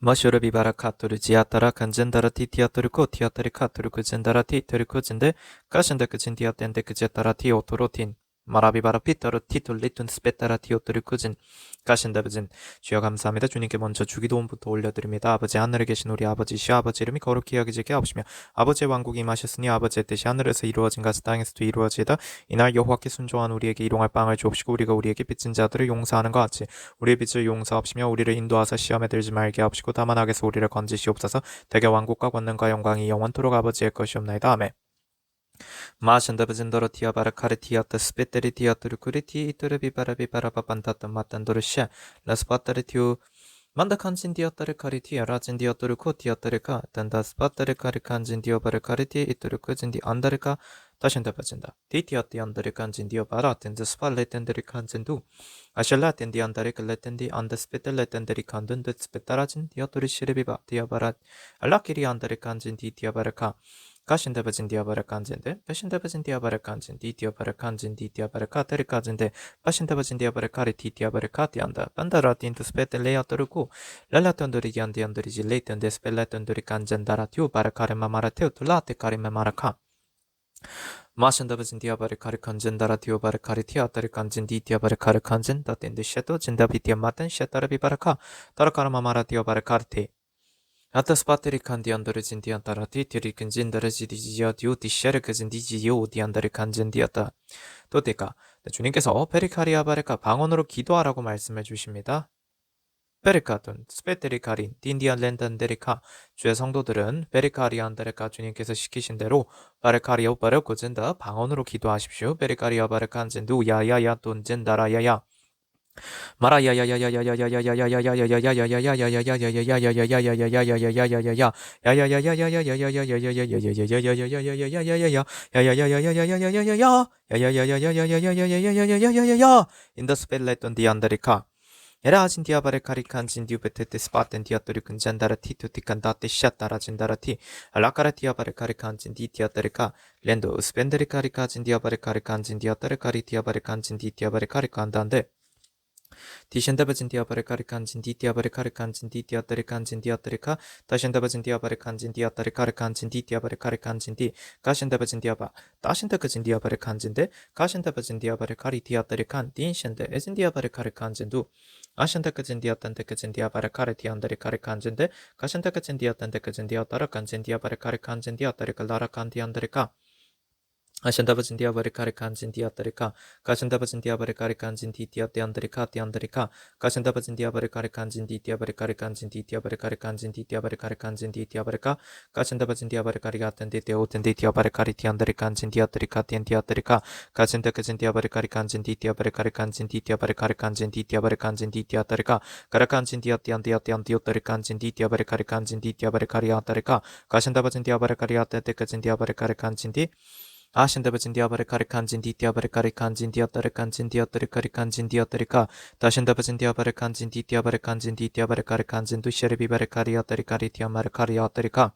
머슈르 비바라 카투르 지아타라 간젠다라 티 티아토르코 티아타리 카투르 그젠다라 티 토르코 젠데 까신데 그진 디아텐데 그제타라 티 오토로틴 마라비바라 피터르 티툴 리툰 스페타라 티 오토르코진 까신다브진. 주여 감사합니다. 주님께 먼저 주기도원부터 올려드립니다. 아버지 하늘에 계신 우리 아버지 시아버지 이름이 거룩히 여기지게 하옵시며 아버지의 왕국이 임하셨으니 아버지의 뜻이 하늘에서 이루어진 같이 땅에서도 이루어지이다. 이날 여호와께 순종한 우리에게 일용할 빵을 주옵시고 우리가 우리에게 빚진 자들을 용서하는 것 같이 우리의 빚을 용서하옵시며 우리를 인도하사 시험에 들지 말게 하옵시고 다만 악에서 우리를 건지시옵소서. 대개 왕국과 권능과 영광이 영원토록 아버지의 것이옵나이다. 아멘. 마신다브진더러 티아바라카르 티아타 스페테리 티아토르 쿠리티 이토르 비바라 비바라 바반타타 마탄도르샤 라스파타르 티우 만다 칸진 디아타르 카리 티아라진 디아토르 코 티아타르카 단다 스파타르 카르 칸진 디오바르 카르티 이토르 쿠진 디 안다르카 다신다바진다 디티아티 안다르 칸진 디오바라 텐드 스팔레 텐데르 칸진두 아샬라 텐디 안다르 클레텐디 안다 스페텔레 텐데리 칸든 드 스페타라진 디아토르 시르비바 디아바라 알라키리 안다르 칸진 디 디아바르카 가신다바진 디아바라 칸진데 바신다바진 디아바라 칸진 디 디아바라 칸진 디 디아바라 카테르 칸진데 바신다바진 디아바라 카리 디 디아바라 카티안다 반다라 틴투 스페테 레아토르고 랄라톤도리 기안디안도리지 레이턴데 스펠라톤도리 칸젠다라 튜 바라 카레마 마라테우 툴라테 카리메 마라카 마신다바진 디아바라 카리 칸젠다라 튜 바라 카리 티아타르 칸진 디 디아바라 카르 칸진 다텐데 샤토 진다비 디아마텐 샤타라비 바라카 타라카라마 마라 디아바라 카르테 Atas pateri kandiandere 진디안따라티 디리근진다르 지디지야 디오 디샤르 그진디지요 디안다르 간진디었다. 또데가 주님께서 페리카리아바레카 방언으로 기도하라고 말씀해 주십니다. 페리카돈 스페테리카린 딘디안 렌단데리카 주의 성도들은 페리카리안다레카 주님께서 시키신 대로 바레카리오 바레코젠다 방언으로 기도하십시오. 페리카리아 바레칸젠두 야야야 돈젠다라야야 인더스펠레톤 디안다리카 에라진 디아바레카리 칸진 디우베테테 스파텐 디아토리 근잔다라 티투티칸 다테 샷다라 진다라티 알라카라 디아바레카리 칸진 디티아타리카 렌도 스펜데리카리 칸진 디아바레카리 칸진 디아타레카리 디아바레 칸진 디티아바레카리 칸단데 디션다바진 디아바레카리 칸진 디티아바레카리 칸진 디티아타리 칸진 디아타리카 다션다바진 디아바레 칸진 디아타리카리 칸진 디티아바레카리 칸진 디 가션다바진 디아바 다신다카진 디아바레 칸진데 가션다바진 디아바레카리 디아타리 칸 딘션데 에진 디아바레카리 칸진두 아션다카진 디아탄데카진 디아바레카리 디안다리카리 칸진데 가션다카진 디아탄데카진 디아타라 칸진 디아바레카리 칸진 디아타리카 라라 칸 디안다리카 아션다바진 디아바레카리 칸진 디아타리카 가션다바진 디아바레카리 칸진 디티아테안다리카 티안다리카 가션다바진 디아바레카리 칸진 디티아바레카리 칸진 디티아바레카리 칸진 디티아바레카리 칸진 디티아바레카 가션다바진 디아바레카리 가텐데 테오텐데 디아바레카리 티안다리 칸진 디아타리카 티안티아타리카 가션다카진 디아바레카리 칸진 디티아바레카리 칸진 디티아바레카리 칸진 디티아바레 칸진 디티아타리카 가라칸진 디아티안티아티안티오타리 칸진 디티아바레카리 칸진 디티아바레카리 아타리카 가션다바진 디아바레카리 아테테카진 디아바레카리 칸진 디 아신다바진 디아바레카리 칸진 디티아바레카리 칸진 디아타레 칸진 디아타레카리 칸진 디아타리카 다신다바진 디아바레 칸진 디티아바레 칸진 디티아바레카리 칸진 두샤리비바레카리 아타리카리 티아마레카리 아타리카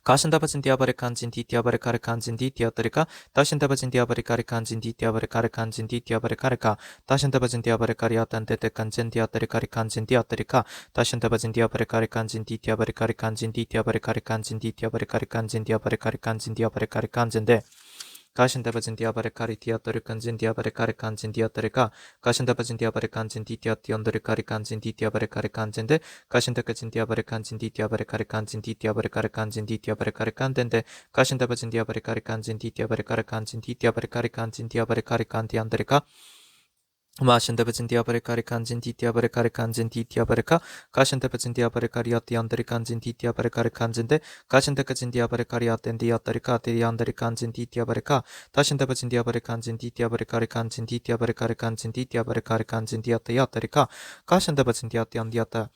가신다바진 디아바레 칸진 디티아바레카리 칸진 디티아타리카 다신다바진 디아바레카리 칸진 디티아바레카리 칸진 디티아바레카리카 다신다바진 디아바레카리 아탄데테 칸진 디아타리카리 칸진 디아타리카 다신다바진 디아바레카리 칸진 디티아바레카리 칸진 디티아바레카리 칸진 디티아바레카리 칸진 디아바레카리 칸진 디아바레카리 칸진데 가신다바진 디아바레카리 디아타리 칸진 디아바레카리 칸진 디아타리카 가신다바진 디아바레 칸진 디티아티언더리카리 칸진 디티아바레카리 칸진데 가신다카진 디아바레 칸진 디티아바레카리 칸진 디티아바레카리 칸진 디티아바레카리 칸덴데 가신다바진 디아바레카리 칸진 디티아바레카리 칸진 디티아바레카리 칸진 디아바레카리 칸디안다리카 마신다바진 디아바레카리 칸진 디티아바레카리 칸진 디티아바레카 가신다바진 디아바레카리 아티안다리 칸진 디티아바레카리 칸진데 가신다카진 디아바레카리 아텐 디아타리카 아티안다리 칸진 디티아바레카 다신다바진 디아바레 칸진 디티아바레카리 칸진 디티아바레카리 칸진 디티아바레카리 칸진 디아타야타리카 가신다바진 디아티안 디아타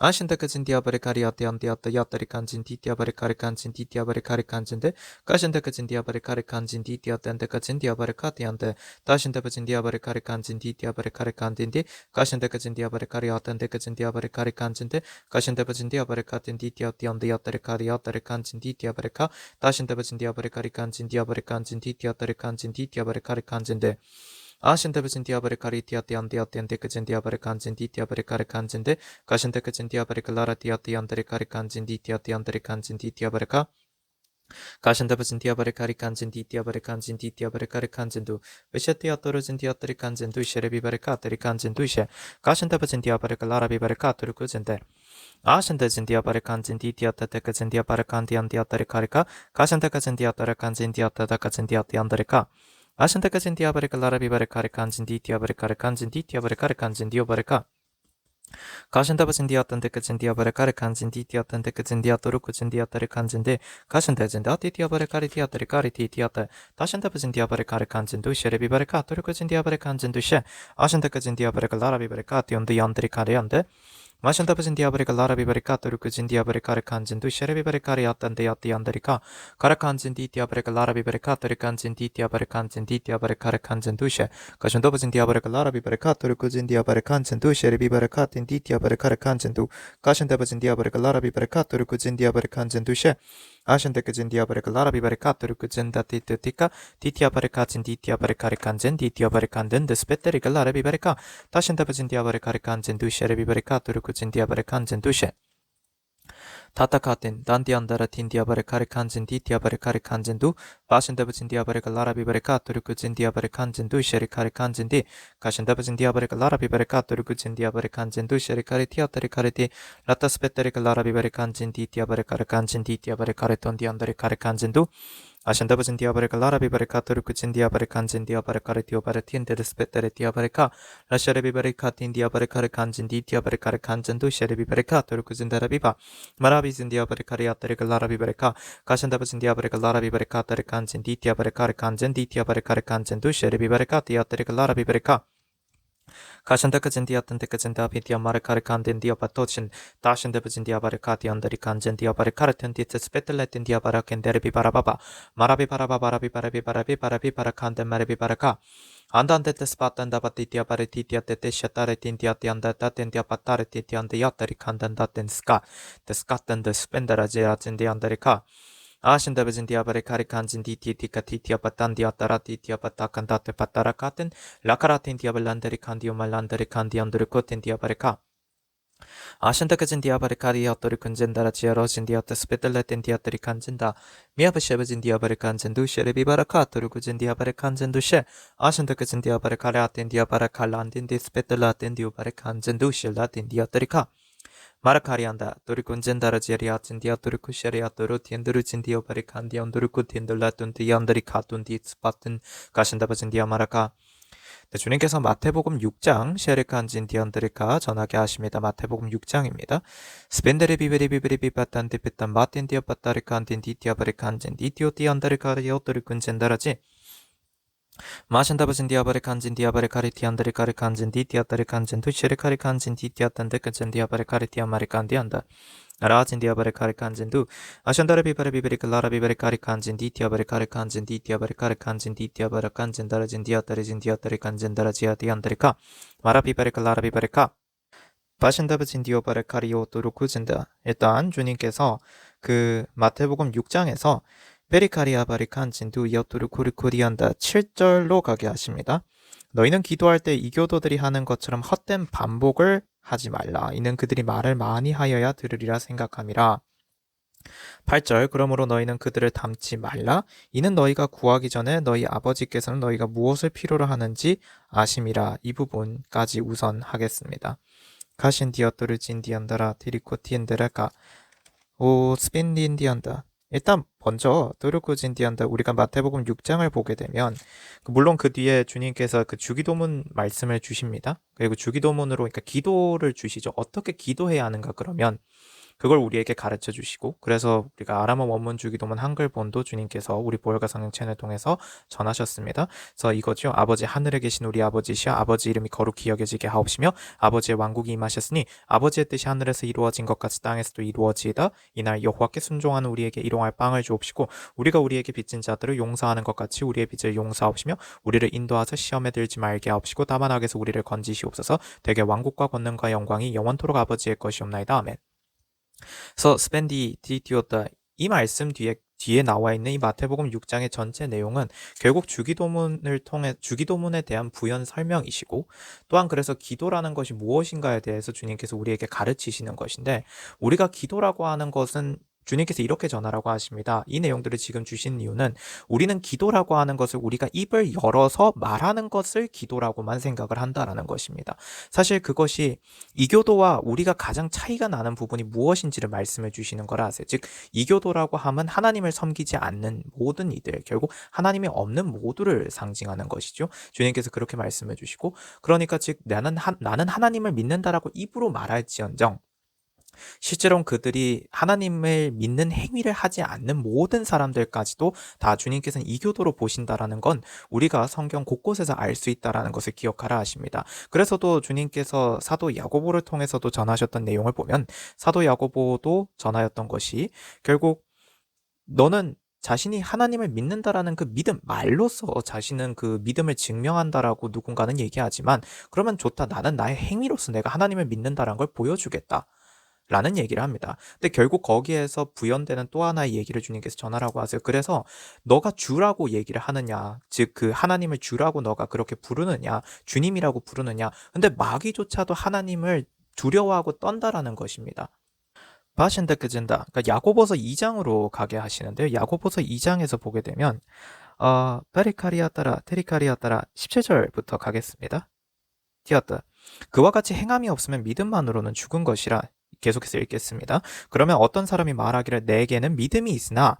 아신다카진 디아바레카리 아티안 디아타 야타리 칸진 디티아바레카리 칸진 디티아바레카리 칸진데 가신다카진 디아바레카리 칸진 디티아탄데카진 디아바레카티안데 다신다바진 디아바레카리 칸진 디티아바레카리 칸딘디 가신다카진 디아바레카리 아탄데카진 디아바레카리 칸진데 가신다바진 디아바레카틴 디티아티안데 야타레카리 아타레 칸진 디티아바레카 다신다바진 디아바레카리 칸진 디아바레 칸진 디티아타레 칸진 디티아바레카리 칸진데 아신데브진 디아바레카리 디아티안디아티안데 그진 디아바레칸진 디티아바레카레칸진데 가신데 그진 디아바레클라라 디아티안데레카레칸진 디티아티안데레칸진 디티아바레카 가신데브진 디아바레카리칸진 디티아바레칸진 디티아바레카레칸진두 베셰티아토르진 디아테리칸진두 셰레비바레카테리칸진두 셰 가신데브진 디아바레클라라 비바레카토르쿠진데 아신데진 디아바레칸진 디티아테테크진 디아바레칸디안 디아테레카레카 가신데크진 디아테레칸진 디아테다카진 디아티안데레카 아신데크진 디아바레클라라 비바레카레칸진 디티아바레카레칸진 디티아바레카레칸진 디오바레카 가신다바진 디아탄데 그진 디아바레카레 칸진 디티아탄데 그진 디아토르 그진 디아타레 칸진데 가신데진 다티티아바레카레 디아타레 카레 디티아타 다신다바진 디아바레카레 칸진도 셰레비바레카 토르 그진 디아바레 칸진도 셰 아신데 그진 디아바레카 라라비바레카 띠온데 얀드리 카레얀데 마신다바진 디아바레카 라라비바레카 토르 그진 디아바레카레 칸진도 셰레비바레카레 야탄데 야티안데리카 카레 칸진 디티아바레카 라라비바레카 토르 칸진 디티아바레 칸진 디티아바레카레 칸진도 셰 가신다바진 디아바레카 라라비바레카 토르 그진 디아바레 칸진도 셰레비바레카 디티아바레카레 칸진도 가신다바진 디아바레카 라라비바레카 토르 그진 디아바레 칸진도 셰 아신데 그진 디아바레카 라라비바레카 토르 그진 다티티티카 디티아바레카진 디티아바레카레 칸진 디티아바레 칸든 데스페테리카 라라비바레카 다신다바진 디아바레카레 칸진도 셰레비바레카 토르 그진 디아바레 칸진도 셰 타타카틴 단디안다라틴 디아바레카레 칸진 디티아바레카레 칸진두 바신다바진 디아바레카 라라비바레카 토르쿠진 디아바레 칸진두 셰리카레 칸진디 가신다바진 디아바레카 라라비바레카 토르쿠진 디아바레 칸진두 셰리카레 티아타레카레티 라타스페테레카 라라비바레 칸진 디티아바레카레 칸진 디티아바레카레 톤디안다레카레 칸진두 아신다바진 디아바레카 라라비바레카 토르쿠진 디아바레 칸진 디아바레카레 티오바레틴 데르스페테레 디아바레카 라샤레비바레카 틴 디아바레카레 칸진 디티아바레카레 칸진두 셰레비바레카 토르쿠진 다라비바 마라비진 디아바레카레 야타레카 라라비바레카 가신다바진 디아바레카 라라비바레카 타레 칸진 디티아바레카레 칸진 디티아바레카레 칸진두 셰레비바레카 티아타레카 라라비바레카 가신다크진 디아탄데크진 다비디아 마레카레 칸덴 디아바토친 다신데브진 디아바레카 디안다리 칸젠 디아바레카르텐 디체스페텔레텐 디아바라켄 데르비바라바바 마라비바라바바라비바라비바라비바라비바라 칸덴 마레비바라카 안단데테스파탄다바티 디아바레티 디아테테 샤타레틴 디아티안다타텐 디아바타레티 디안데 야타리 칸단다텐 스카 데스카텐 데스펜다라제아진 디안다리카 아신다베진 디아바레카레 칸진 디티티카 티티아바탄 디아타라 티티아바타칸 다테파타라카텐 라카라텐 디아발란데리 칸디오 말란데리 칸디안드르 코텐 디아바레카 아신다카진 디아바레카리 야토르 근젠다라 지아로진 디아타 스페텔레텐 디아타리 칸진다 미아바셰베진 디아바레 칸진두 셰레비바라카 토르 그진 디아바레 칸진두 셰 아신다카진 디아바레카레 아텐 디아바라칼란딘 디스페텔라텐 디오바레 칸진두 실라텐 디아타리카 마라카리안다 도리군젠다라 제리아친 디아토르쿠 셰리아토르 틴드르진 디오바리 칸디온도르쿠 틴들라툰 디안드리 카툰 디스파튼 가신다바진 디아마라카 네, 주님께서 마태복음 6장 셰리칸진 디안드리카 전하게 하십니다. 마태복음 6장입니다. 스펜데리 비베리 비베리 비바탄 디피탄 마틴 디아바타리 칸딘 디티아바리 칸진 디티오 디안드리카리오 도리군젠다라지 마신다바진 디아바레 칸진 디아바레 카리티안다리 카리 칸진 디티아타리 칸진 두시레 카리 칸진 디티아탄데 칸진 디아바레 카리티아마리 칸디안다 라진 디아바레 카리 칸진두 아션다레 비바레 비베리 클라라 비베레 카리 칸진 디티아바레 카리 칸진 디티아바레 카리 칸진 디티아바레 칸진 다라진 디아타리진 디아타리 칸진 다라지아 디안다리카 마라 비바레 클라라 비바레카 바신다바진 디오바레 카리오토로 쿠진다. 일단 주님께서 그 마태복음 6장에서 베리카리아바리 칸진두 여토르 코리코리안다 7절로 가게 하십니다. 너희는 기도할 때 이교도들이 하는 것처럼 헛된 반복을 하지 말라. 이는 그들이 말을 많이 하여야 들으리라 생각함이라. 8절 그러므로 너희는 그들을 닮지 말라. 이는 너희가 구하기 전에 너희 아버지께서는 너희가 무엇을 필요로 하는지 아심이라. 이 부분까지 우선 하겠습니다. 가신 디어토르 진디안다라 디리코 티엔데라가 오 스펜디엔디안다. 일단 먼저 도르쿠진디안다 우리가 마태복음 6장을 보게 되면 물론 그 뒤에 주님께서 그 주기도문 말씀을 주십니다. 그리고 주기도문으로 그러니까 기도를 주시죠. 어떻게 기도해야 하는가 그러면 그걸 우리에게 가르쳐 주시고 그래서 우리가 아람어 원문 주기도문 한글본도 주님께서 우리 보혈과 성령 채널 통해서 전하셨습니다. 그래서 이거죠. 아버지 하늘에 계신 우리 아버지시여 아버지 이름이 거룩히 여겨지게 하옵시며 아버지의 왕국이 임하셨으니 아버지의 뜻이 하늘에서 이루어진 것 같이 땅에서도 이루어지이다. 이날 여호와께 순종하는 우리에게 일용할 빵을 주옵시고 우리가 우리에게 빚진 자들을 용서하는 것 같이 우리의 빚을 용서하옵시며 우리를 인도하사 시험에 들지 말게 하옵시고 다만 악에서 우리를 건지시옵소서. 되게 왕국과 권능과 영광이 영원토록 아버지의 것이옵나이다. 아멘. 그래서 스펜디 디티오다 이 말씀 뒤에 뒤에 나와 있는 이 마태복음 6장의 전체 내용은 결국 주기도문에 대한 부연 설명이시고, 또한 그래서 기도라는 것이 무엇인가에 대해서 주님께서 우리에게 가르치시는 것인데, 우리가 기도라고 하는 것은 주님께서 이렇게 전하라고 하십니다. 이 내용들을 지금 주신 이유는 우리는 기도라고 하는 것을 우리가 입을 열어서 말하는 것을 기도라고만 생각을 한다라는 것입니다. 사실 그것이 이교도와 우리가 가장 차이가 나는 부분이 무엇인지를 말씀해 주시는 거라 하세요. 즉 이교도라고 하면 하나님을 섬기지 않는 모든 이들, 결국 하나님이 없는 모두를 상징하는 것이죠. 주님께서 그렇게 말씀해 주시고, 그러니까 즉 나는 하나님을 믿는다라고 입으로 말할지언정 실제로는 그들이 하나님을 믿는 행위를 하지 않는 모든 사람들까지도 다 주님께서는 이교도로 보신다라는 건 우리가 성경 곳곳에서 알 수 있다라는 것을 기억하라 하십니다. 그래서도 주님께서 사도 야고보를 통해서도 전하셨던 내용을 보면 사도 야고보도 전하였던 것이 결국 너는 자신이 하나님을 믿는다라는 그 믿음, 말로써 자신은 그 믿음을 증명한다라고 누군가는 얘기하지만, 그러면 좋다. 나는 나의 행위로서 내가 하나님을 믿는다라는 걸 보여주겠다. 라는 얘기를 합니다. 근데 결국 거기에서 부연되는 또 하나의 얘기를 주님께서 전하라고 하세요. 그래서 너가 주라고 얘기를 하느냐, 즉 그 하나님을 주라고 너가 그렇게 부르느냐, 주님이라고 부르느냐. 근데 마귀조차도 하나님을 두려워하고 떤다라는 것입니다. 바신데크진다. 그러니까 야고보서 2장으로 가게 하시는데요. 야고보서 2장에서 보게 되면 테리카리아따라 17절부터 가겠습니다. 티었다. 그와 같이 행함이 없으면 믿음만으로는 죽은 것이라. 계속해서 읽겠습니다. 그러면 어떤 사람이 말하기를 내게는 믿음이 있으나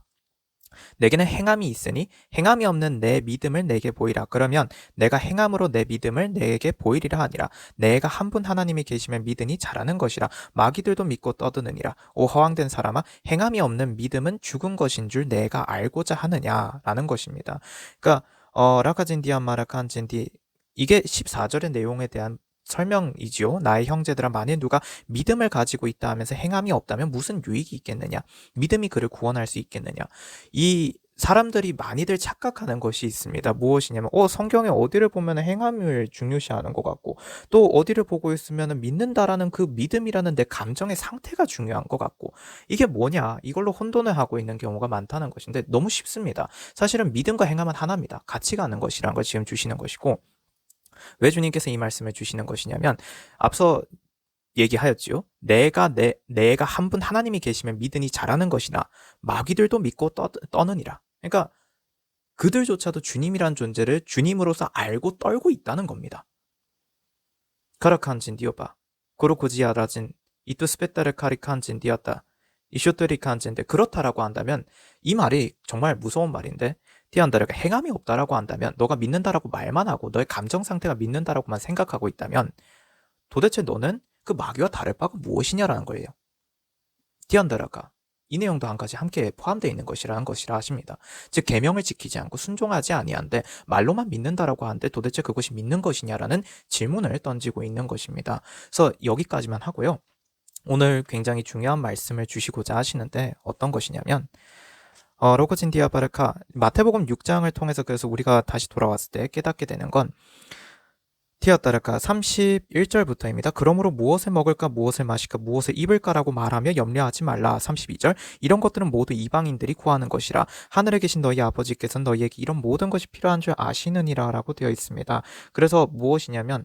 내게는 행함이 있으니 행함이 없는 내 믿음을 내게 보이라. 그러면 내가 행함으로 내 믿음을 내게 보이리라 하니라. 내가 한 분 하나님이 계시면 믿으니 잘하는 것이라. 마귀들도 믿고 떠드느니라. 오 허황된 사람아, 행함이 없는 믿음은 죽은 것인 줄 내가 알고자 하느냐라는 것입니다. 그러니까 라카진디안 마라칸진디, 이게 14절의 내용에 대한 설명이지요. 나의 형제들아, 만일 누가 믿음을 가지고 있다 하면서 행함이 없다면 무슨 유익이 있겠느냐? 믿음이 그를 구원할 수 있겠느냐? 이 사람들이 많이들 착각하는 것이 있습니다. 무엇이냐면 성경에 어디를 보면 행함을 중요시하는 것 같고, 또 어디를 보고 있으면 믿는다라는 그 믿음이라는 내 감정의 상태가 중요한 것 같고, 이게 뭐냐? 이걸로 혼돈을 하고 있는 경우가 많다는 것인데, 너무 쉽습니다. 사실은 믿음과 행함은 하나입니다. 같이 가는 것이라는 걸 지금 주시는 것이고, 왜 주님께서 이 말씀을 주시는 것이냐면, 앞서 얘기하였지요. 내가 한 분 하나님이 계시면 믿으니 잘하는 것이나 마귀들도 믿고 떠느니라. 그러니까 그들조차도 주님이란 존재를 주님으로서 알고 떨고 있다는 겁니다. 카라칸진 디오바 고로코지아라진 이투 스페타르 카리칸진 디었다 이쇼토리칸진데, 그렇다라고 한다면 이 말이 정말 무서운 말인데, 티안다르가 행함이 없다라고 한다면, 너가 믿는다라고 말만 하고 너의 감정 상태가 믿는다라고만 생각하고 있다면 도대체 너는 그 마귀와 다를 바가 무엇이냐라는 거예요. 티안다라가 이 내용도 한 가지 함께 포함되어 있는 것이라 하십니다. 즉 계명을 지키지 않고 순종하지 아니한데 말로만 믿는다라고 하는데 도대체 그것이 믿는 것이냐라는 질문을 던지고 있는 것입니다. 그래서 여기까지만 하고요. 오늘 굉장히 중요한 말씀을 주시고자 하시는데 어떤 것이냐면, 로코진 디아바르카 마태복음 6장을 통해서 그래서 우리가 다시 돌아왔을 때 깨닫게 되는 건 티아따르카 31절부터입니다. 그러므로 무엇을 먹을까, 무엇을 마실까, 무엇을 입을까라고 말하며 염려하지 말라. 32절, 이런 것들은 모두 이방인들이 구하는 것이라. 하늘에 계신 너희 아버지께서는 너희에게 이런 모든 것이 필요한 줄 아시느니라 라고 되어 있습니다. 그래서 무엇이냐면,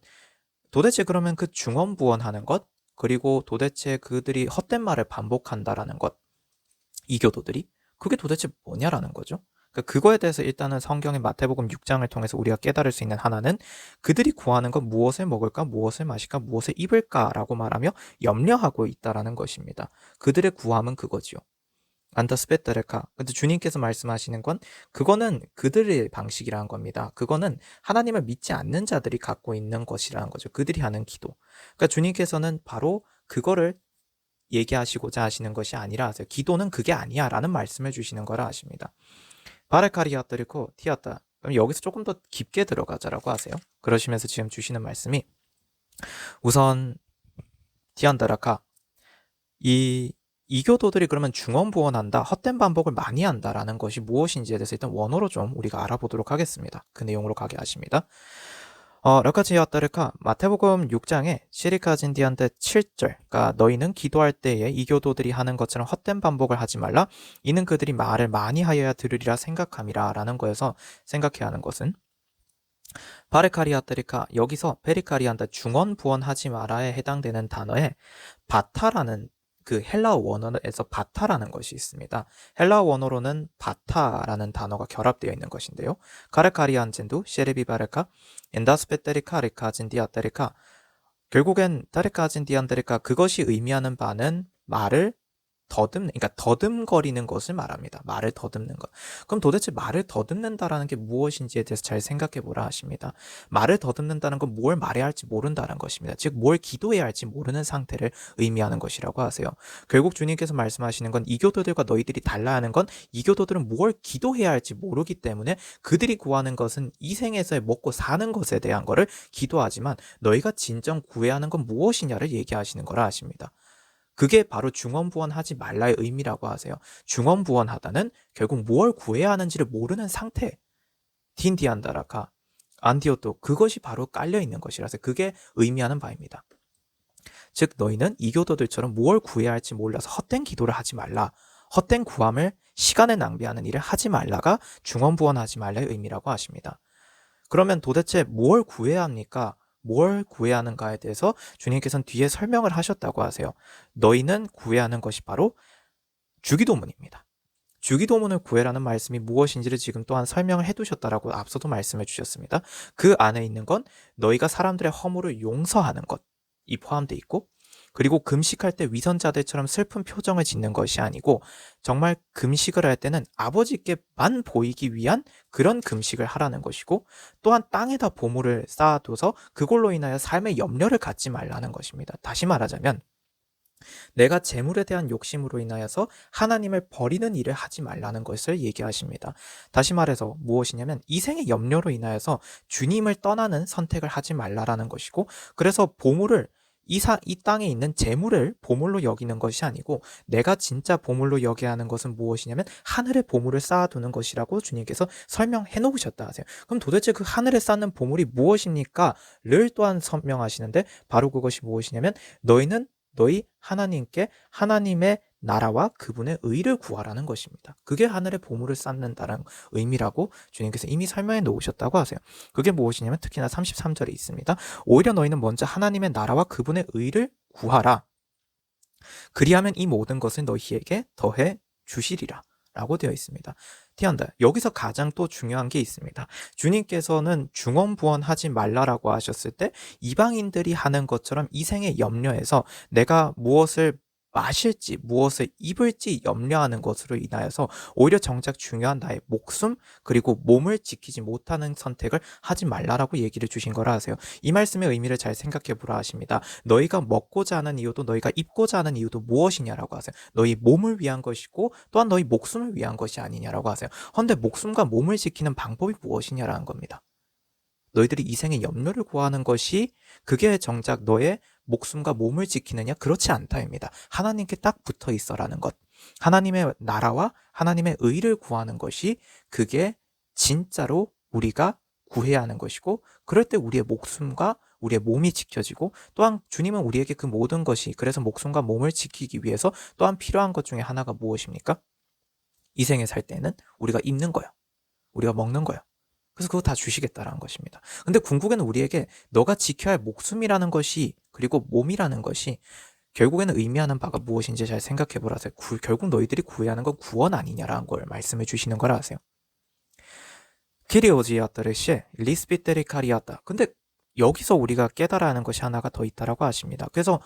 도대체 그러면 그 중언부언하는 것, 그리고 도대체 그들이 헛된 말을 반복한다라는 것, 이교도들이 그게 도대체 뭐냐라는 거죠. 그러니까 그거에 대해서 일단은 성경의 마태복음 6장을 통해서 우리가 깨달을 수 있는 하나는, 그들이 구하는 건 무엇을 먹을까, 무엇을 마실까, 무엇을 입을까라고 말하며 염려하고 있다라는 것입니다. 그들의 구함은 그거지요. 안타스페타레카. 근데 주님께서 말씀하시는 건 그거는 그들의 방식이라는 겁니다. 그거는 하나님을 믿지 않는 자들이 갖고 있는 것이라는 거죠. 그들이 하는 기도. 그러니까 주님께서는 바로 그거를 얘기하시고자 하시는 것이 아니라 기도는 그게 아니야 라는 말씀을 주시는 거라 하십니다. 바레카리아뜨리코 티았다. 그럼 여기서 조금 더 깊게 들어가자라고 하세요. 그러시면서 지금 주시는 말씀이, 우선 티안다라카, 이 이교도들이 그러면 중언부언한다, 헛된 반복을 많이 한다라는 것이 무엇인지에 대해서 일단 원어로 좀 우리가 알아보도록 하겠습니다. 그 내용으로 가게 하십니다. 르카지야따르카 마태복음 6장에 시리카진디한테 7절, 그러니까 너희는 기도할 때에 이교도들이 하는 것처럼 헛된 반복을 하지 말라. 이는 그들이 말을 많이 하여야 들으리라 생각함이라 라는 거에서 생각해야 하는 것은 바레카리아따리카, 여기서 페리카리안다 중언부언하지 마라에 해당되는 단어에 바타라는 그 헬라어 원어에서 바타라는 것이 있습니다. 헬라어 원어로는 바타라는 단어가 결합되어 있는 것인데요. 가르카리안젠두 셰레비바르카 엔다스페테리카 레카진디아테리카, 결국엔 타레카진디안테리카, 그것이 의미하는 바는 말을 그러니까 더듬거리는 것을 말합니다. 말을 더듬는 것. 그럼 도대체 말을 더듬는다라는 게 무엇인지에 대해서 잘 생각해 보라 하십니다. 말을 더듬는다는 건 뭘 말해야 할지 모른다는 것입니다. 즉, 뭘 기도해야 할지 모르는 상태를 의미하는 것이라고 하세요. 결국 주님께서 말씀하시는 건 이교도들과 너희들이 달라야 하는 건 이교도들은 뭘 기도해야 할지 모르기 때문에 그들이 구하는 것은 이 생에서의 먹고 사는 것에 대한 거를 기도하지만 너희가 진정 구해야 하는 건 무엇이냐를 얘기하시는 거라 하십니다. 그게 바로 중언부언하지 말라의 의미라고 하세요. 중언부언하다는 결국 뭘 구해야 하는지를 모르는 상태. 딘디안다라카 안디오또, 그것이 바로 깔려 있는 것이라서 그게 의미하는 바입니다. 즉 너희는 이교도들처럼 뭘 구해야 할지 몰라서 헛된 기도를 하지 말라. 헛된 구함을 시간을 낭비하는 일을 하지 말라가 중언부언하지 말라의 의미라고 하십니다. 그러면 도대체 뭘 구해야 합니까? 뭘 구해야 하는가에 대해서 주님께서는 뒤에 설명을 하셨다고 하세요. 너희는 구해야 하는 것이 바로 주기도문입니다. 주기도문을 구해라는 말씀이 무엇인지를 지금 또한 설명을 해두셨다라고 앞서도 말씀해 주셨습니다. 그 안에 있는 건 너희가 사람들의 허물을 용서하는 것이 포함되어 있고, 그리고 금식할 때 위선자들처럼 슬픈 표정을 짓는 것이 아니고 정말 금식을 할 때는 아버지께만 보이기 위한 그런 금식을 하라는 것이고, 또한 땅에다 보물을 쌓아둬서 그걸로 인하여 삶의 염려를 갖지 말라는 것입니다. 다시 말하자면 내가 재물에 대한 욕심으로 인하여서 하나님을 버리는 일을 하지 말라는 것을 얘기하십니다. 다시 말해서 무엇이냐면 이 생의 염려로 인하여서 주님을 떠나는 선택을 하지 말라라는 것이고, 그래서 보물을 이 땅에 있는 재물을 보물로 여기는 것이 아니고 내가 진짜 보물로 여겨야 하는 것은 무엇이냐면 하늘에 보물을 쌓아두는 것이라고 주님께서 설명해 놓으셨다 하세요. 그럼 도대체 그 하늘에 쌓는 보물이 무엇입니까? 를 또한 설명하시는데 바로 그것이 무엇이냐면 너희 하나님께 하나님의 나라와 그분의 의를 구하라는 것입니다. 그게 하늘의 보물을 쌓는다는 의미라고 주님께서 이미 설명해 놓으셨다고 하세요. 그게 무엇이냐면 특히나 33절에 있습니다. 오히려 너희는 먼저 하나님의 나라와 그분의 의를 구하라. 그리하면 이 모든 것을 너희에게 더해 주시리라 라고 되어 있습니다. 티안다, 여기서 가장 또 중요한 게 있습니다. 주님께서는 중언부언하지 말라라고 하셨을 때 이방인들이 하는 것처럼 이 생의 염려에서 내가 무엇을 마실지 무엇을 입을지 염려하는 것으로 인하여서 오히려 정작 중요한 나의 목숨 그리고 몸을 지키지 못하는 선택을 하지 말라라고 얘기를 주신 거라 하세요. 이 말씀의 의미를 잘 생각해 보라 하십니다. 너희가 먹고자 하는 이유도 너희가 입고자 하는 이유도 무엇이냐라고 하세요. 너희 몸을 위한 것이고 또한 너희 목숨을 위한 것이 아니냐라고 하세요. 헌데 목숨과 몸을 지키는 방법이 무엇이냐라는 겁니다. 너희들이 이 생의 염려를 구하는 것이 그게 정작 너의 목숨과 몸을 지키느냐? 그렇지 않다입니다. 하나님께 딱 붙어 있어라는 것. 하나님의 나라와 하나님의 의를 구하는 것이 그게 진짜로 우리가 구해야 하는 것이고, 그럴 때 우리의 목숨과 우리의 몸이 지켜지고, 또한 주님은 우리에게 그 모든 것이, 그래서 목숨과 몸을 지키기 위해서 또한 필요한 것 중에 하나가 무엇입니까? 이 생에 살 때는 우리가 입는 거예요. 우리가 먹는 거예요. 그래서 그거 다 주시겠다라는 것입니다. 근데 궁극에는 우리에게 너가 지켜야 할 목숨이라는 것이 그리고 몸이라는 것이 결국에는 의미하는 바가 무엇인지 잘 생각해 보라세요. 결국 너희들이 구해야 하는 건 구원 아니냐라는 걸 말씀해 주시는 거라 하세요. 키리오지아따르시 리스피테리카리아따. 근데 여기서 우리가 깨달아야 하는 것이 하나가 더 있다라고 하십니다. 그래서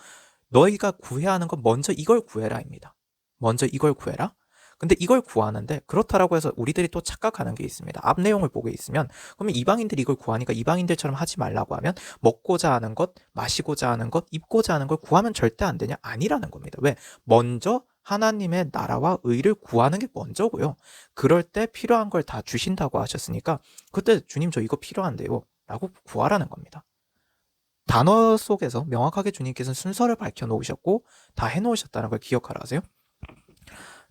너희가 구해야 하는 건 먼저 이걸 구해라입니다. 먼저 이걸 구해라. 근데 이걸 구하는데 그렇다라고 해서 우리들이 또 착각하는 게 있습니다. 앞 내용을 보게 있으면 그러면 이방인들이 이걸 구하니까 이방인들처럼 하지 말라고 하면 먹고자 하는 것, 마시고자 하는 것, 입고자 하는 걸 구하면 절대 안 되냐? 아니라는 겁니다. 왜? 먼저 하나님의 나라와 의를 구하는 게 먼저고요. 그럴 때 필요한 걸 다 주신다고 하셨으니까 그때 주님 저 이거 필요한데요 라고 구하라는 겁니다. 단어 속에서 명확하게 주님께서는 순서를 밝혀놓으셨고 다 해놓으셨다는 걸 기억하라 하세요.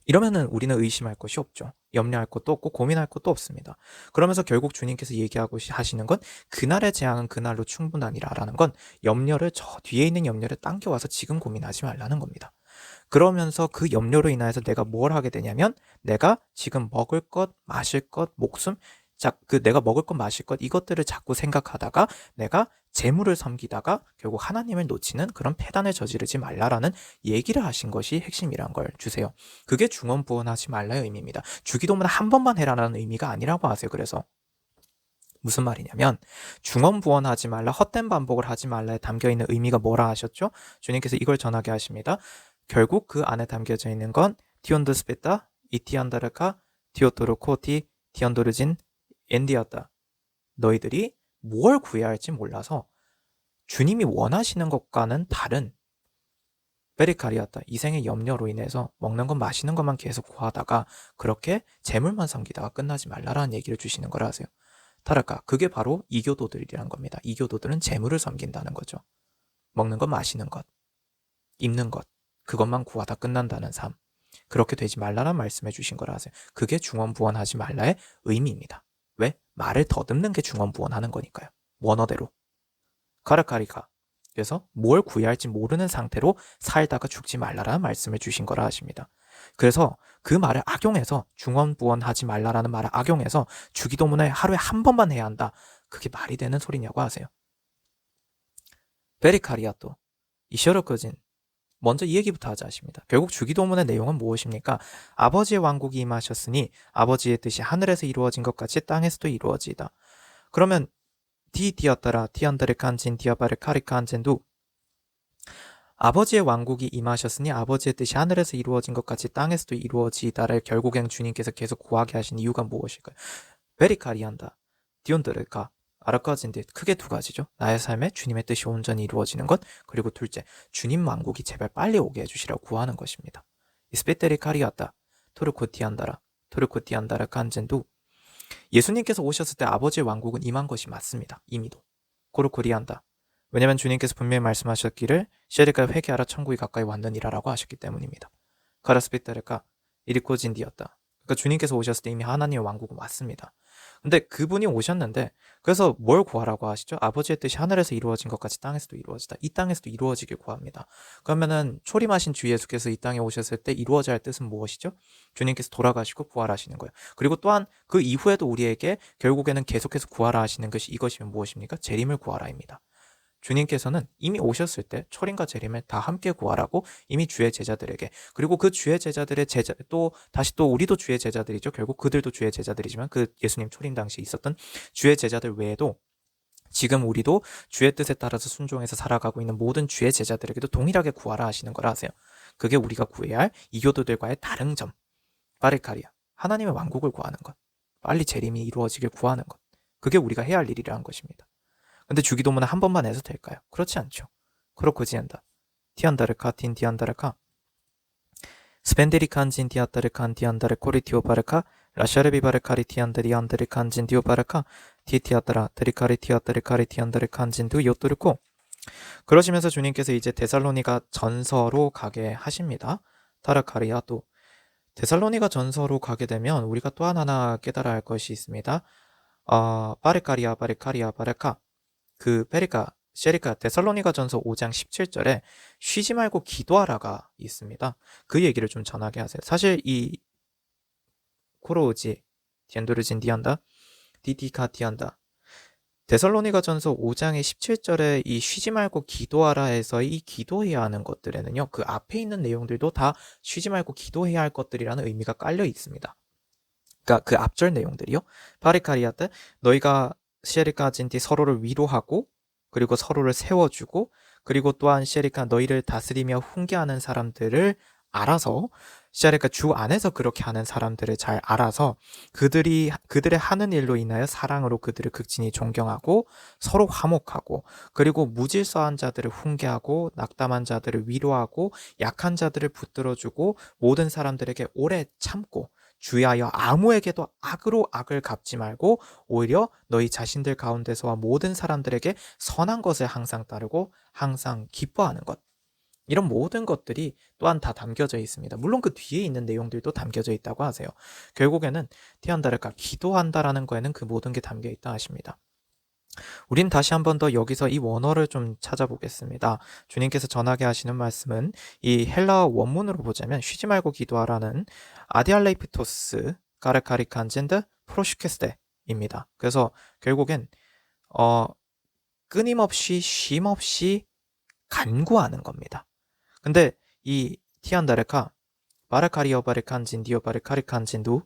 이러면은 우리는 의심할 것이 없죠. 염려할 것도 없고 고민할 것도 없습니다. 그러면서 결국 주님께서 얘기하고 하시는 건 그날의 재앙은 그날로 충분하니라라는 건 염려를 저 뒤에 있는 염려를 당겨와서 지금 고민하지 말라는 겁니다. 그러면서 그 염려로 인하여서 내가 뭘 하게 되냐면 내가 지금 먹을 것, 마실 것, 목숨, 그 내가 먹을 것, 마실 것 이것들을 자꾸 생각하다가 내가 재물을 섬기다가 결국 하나님을 놓치는 그런 패단을 저지르지 말라라는 얘기를 하신 것이 핵심이란 걸 주세요. 그게 중언부언하지 말라의 의미입니다. 주기도문 한 번만 해라라는 의미가 아니라고 하세요. 그래서 무슨 말이냐면 중언부언하지 말라, 헛된 반복을 하지 말라에 담겨있는 의미가 뭐라 하셨죠? 주님께서 이걸 전하게 하십니다. 결국 그 안에 담겨져 있는 건 티온드 스페타, 이티안다르카, 티오토르코티, 티온도르진, 엔디였다. 너희들이 뭘 구해야 할지 몰라서 주님이 원하시는 것과는 다른 베리카리았다. 이생의 염려로 인해서 먹는 것 마시는 것만 계속 구하다가 그렇게 재물만 섬기다가 끝나지 말라라는 얘기를 주시는 거라 하세요. 타라카, 그게 바로 이교도들이란 겁니다. 이교도들은 재물을 섬긴다는 거죠. 먹는 것 마시는 것, 입는 것, 그것만 구하다 끝난다는 삶. 그렇게 되지 말라란 말씀해 주신 거라 하세요. 그게 중언부언하지 말라의 의미입니다. 왜? 말을 더듬는 게 중언부언하는 거니까요. 원어대로. 카라카리카. 그래서 뭘 구해야 할지 모르는 상태로 살다가 죽지 말라라는 말씀을 주신 거라 하십니다. 그래서 그 말을 악용해서 중언부언하지 말라라는 말을 악용해서 주기도문을 하루에 한 번만 해야 한다. 그게 말이 되는 소리냐고 하세요. 베리카리아또 이셔로커진. 먼저 이 얘기부터 하자 하십니다. 결국 주기도문의 내용은 무엇입니까? 아버지의 왕국이 임하셨으니 아버지의 뜻이 하늘에서 이루어진 것 같이 땅에서도 이루어지이다. 그러면 디디었더라 디언더를 칸진 디어바를 카리칸젠도 아버지의 왕국이 임하셨으니 아버지의 뜻이 하늘에서 이루어진 것 같이 땅에서도 이루어지이다를 결국엔 주님께서 계속 구하게 하신 이유가 무엇일까요? 베리카리한다 디온더를카 아라카진디 크게 두 가지죠. 나의 삶에 주님의 뜻이 온전히 이루어지는 것, 그리고 둘째 주님 왕국이 제발 빨리 오게 해주시라고 구하는 것입니다. 이스페테리 카리았다 토르코티안다라 칸젠도 예수님께서 오셨을 때 아버지의 왕국은 임한 것이 맞습니다. 이미도. 고르코리한다. 왜냐하면 주님께서 분명히 말씀하셨기를 셰리가 회개하라 천국이 가까이 왔느니라라고 하셨기 때문입니다. 가라스피테르가 이리코진디였다. 그러니까 주님께서 오셨을 때 이미 하나님의 왕국은 왔습니다. 근데 그분이 오셨는데 그래서 뭘 구하라고 하시죠? 아버지의 뜻이 하늘에서 이루어진 것 같이 땅에서도 이루어지다. 이 땅에서도 이루어지길 구합니다. 그러면은 초림하신 주 예수께서 이 땅에 오셨을 때 이루어져야 할 뜻은 무엇이죠? 주님께서 돌아가시고 부활하시는 거예요. 그리고 또한 그 이후에도 우리에게 결국에는 계속해서 구하라 하시는 것이 이것이면 무엇입니까? 재림을 구하라입니다. 주님께서는 이미 오셨을 때 초림과 재림을 다 함께 구하라고 이미 주의 제자들에게, 그리고 그 주의 제자들의 제자 또 다시 또 우리도 주의 제자들이죠. 결국 그들도 주의 제자들이지만 그 예수님 초림 당시에 있었던 주의 제자들 외에도 지금 우리도 주의 뜻에 따라서 순종해서 살아가고 있는 모든 주의 제자들에게도 동일하게 구하라 하시는 거라 하세요. 그게 우리가 구해야 할 이교도들과의 다른 점. 바리카리아, 하나님의 왕국을 구하는 것, 빨리 재림이 이루어지길 구하는 것, 그게 우리가 해야 할 일이라는 것입니다. 근데 주기도문은 한 번만 해서 될까요? 그렇지 않죠. 크로코지한다. 티안다르카 틴 디안다르카 스펜데리 칸진 디아다르 칸 디안다르 코리티오 바르카 라샤르비 바르카리 티안다리 안다르 칸진 디오 바르카 티티아다라 드리카리 티아다르 카리 티안다르 칸진 두 요토르코. 그러시면서 주님께서 이제 데살로니가 전서로 가게 하십니다. 타라카리아 또 데살로니가 전서로 가게 되면 우리가 또 하나 깨달아야 할 것이 있습니다. 바르카리아 바르카리아 바르카 그 셰리카 데살로니가 전서 5장 17절에 쉬지 말고 기도하라가 있습니다. 그 얘기를 좀 전하게 하세요. 사실 이 코로우지 디엔도르진 디안다 디디카 디안다 데살로니가 전서 5장의 17절에 이 쉬지 말고 기도하라 해서 이 기도해야 하는 것들에는요, 그 앞에 있는 내용들도 다 쉬지 말고 기도해야 할 것들이라는 의미가 깔려 있습니다. 그러니까 그 앞절 내용들이요. 파리카리아테 너희가 셰리카 진티 서로를 위로하고 그리고 서로를 세워주고 그리고 또한 셰리카 너희를 다스리며 훈계하는 사람들을 알아서 셰리카 주 안에서 그렇게 하는 사람들을 잘 알아서 그들의 하는 일로 인하여 사랑으로 그들을 극진히 존경하고 서로 화목하고 그리고 무질서한 자들을 훈계하고 낙담한 자들을 위로하고 약한 자들을 붙들어주고 모든 사람들에게 오래 참고 주의하여 아무에게도 악으로 악을 갚지 말고 오히려 너희 자신들 가운데서와 모든 사람들에게 선한 것을 항상 따르고 항상 기뻐하는 것. 이런 모든 것들이 또한 다 담겨져 있습니다. 물론 그 뒤에 있는 내용들도 담겨져 있다고 하세요. 결국에는 티안다르카 기도한다라는 거에는 그 모든 게 담겨 있다 하십니다. 우린 다시 한 번 더 여기서 이 원어를 좀 찾아보겠습니다. 주님께서 전하게 하시는 말씀은 이 헬라어 원문으로 보자면 쉬지 말고 기도하라는 아디알레이프토스 까르카리칸젠드 프로슈케스테입니다. 그래서 결국엔 끊임없이 쉼없이 간구하는 겁니다. 근데 이 티안다르카 바르카리어 바르칸진 디오 바르카리칸진도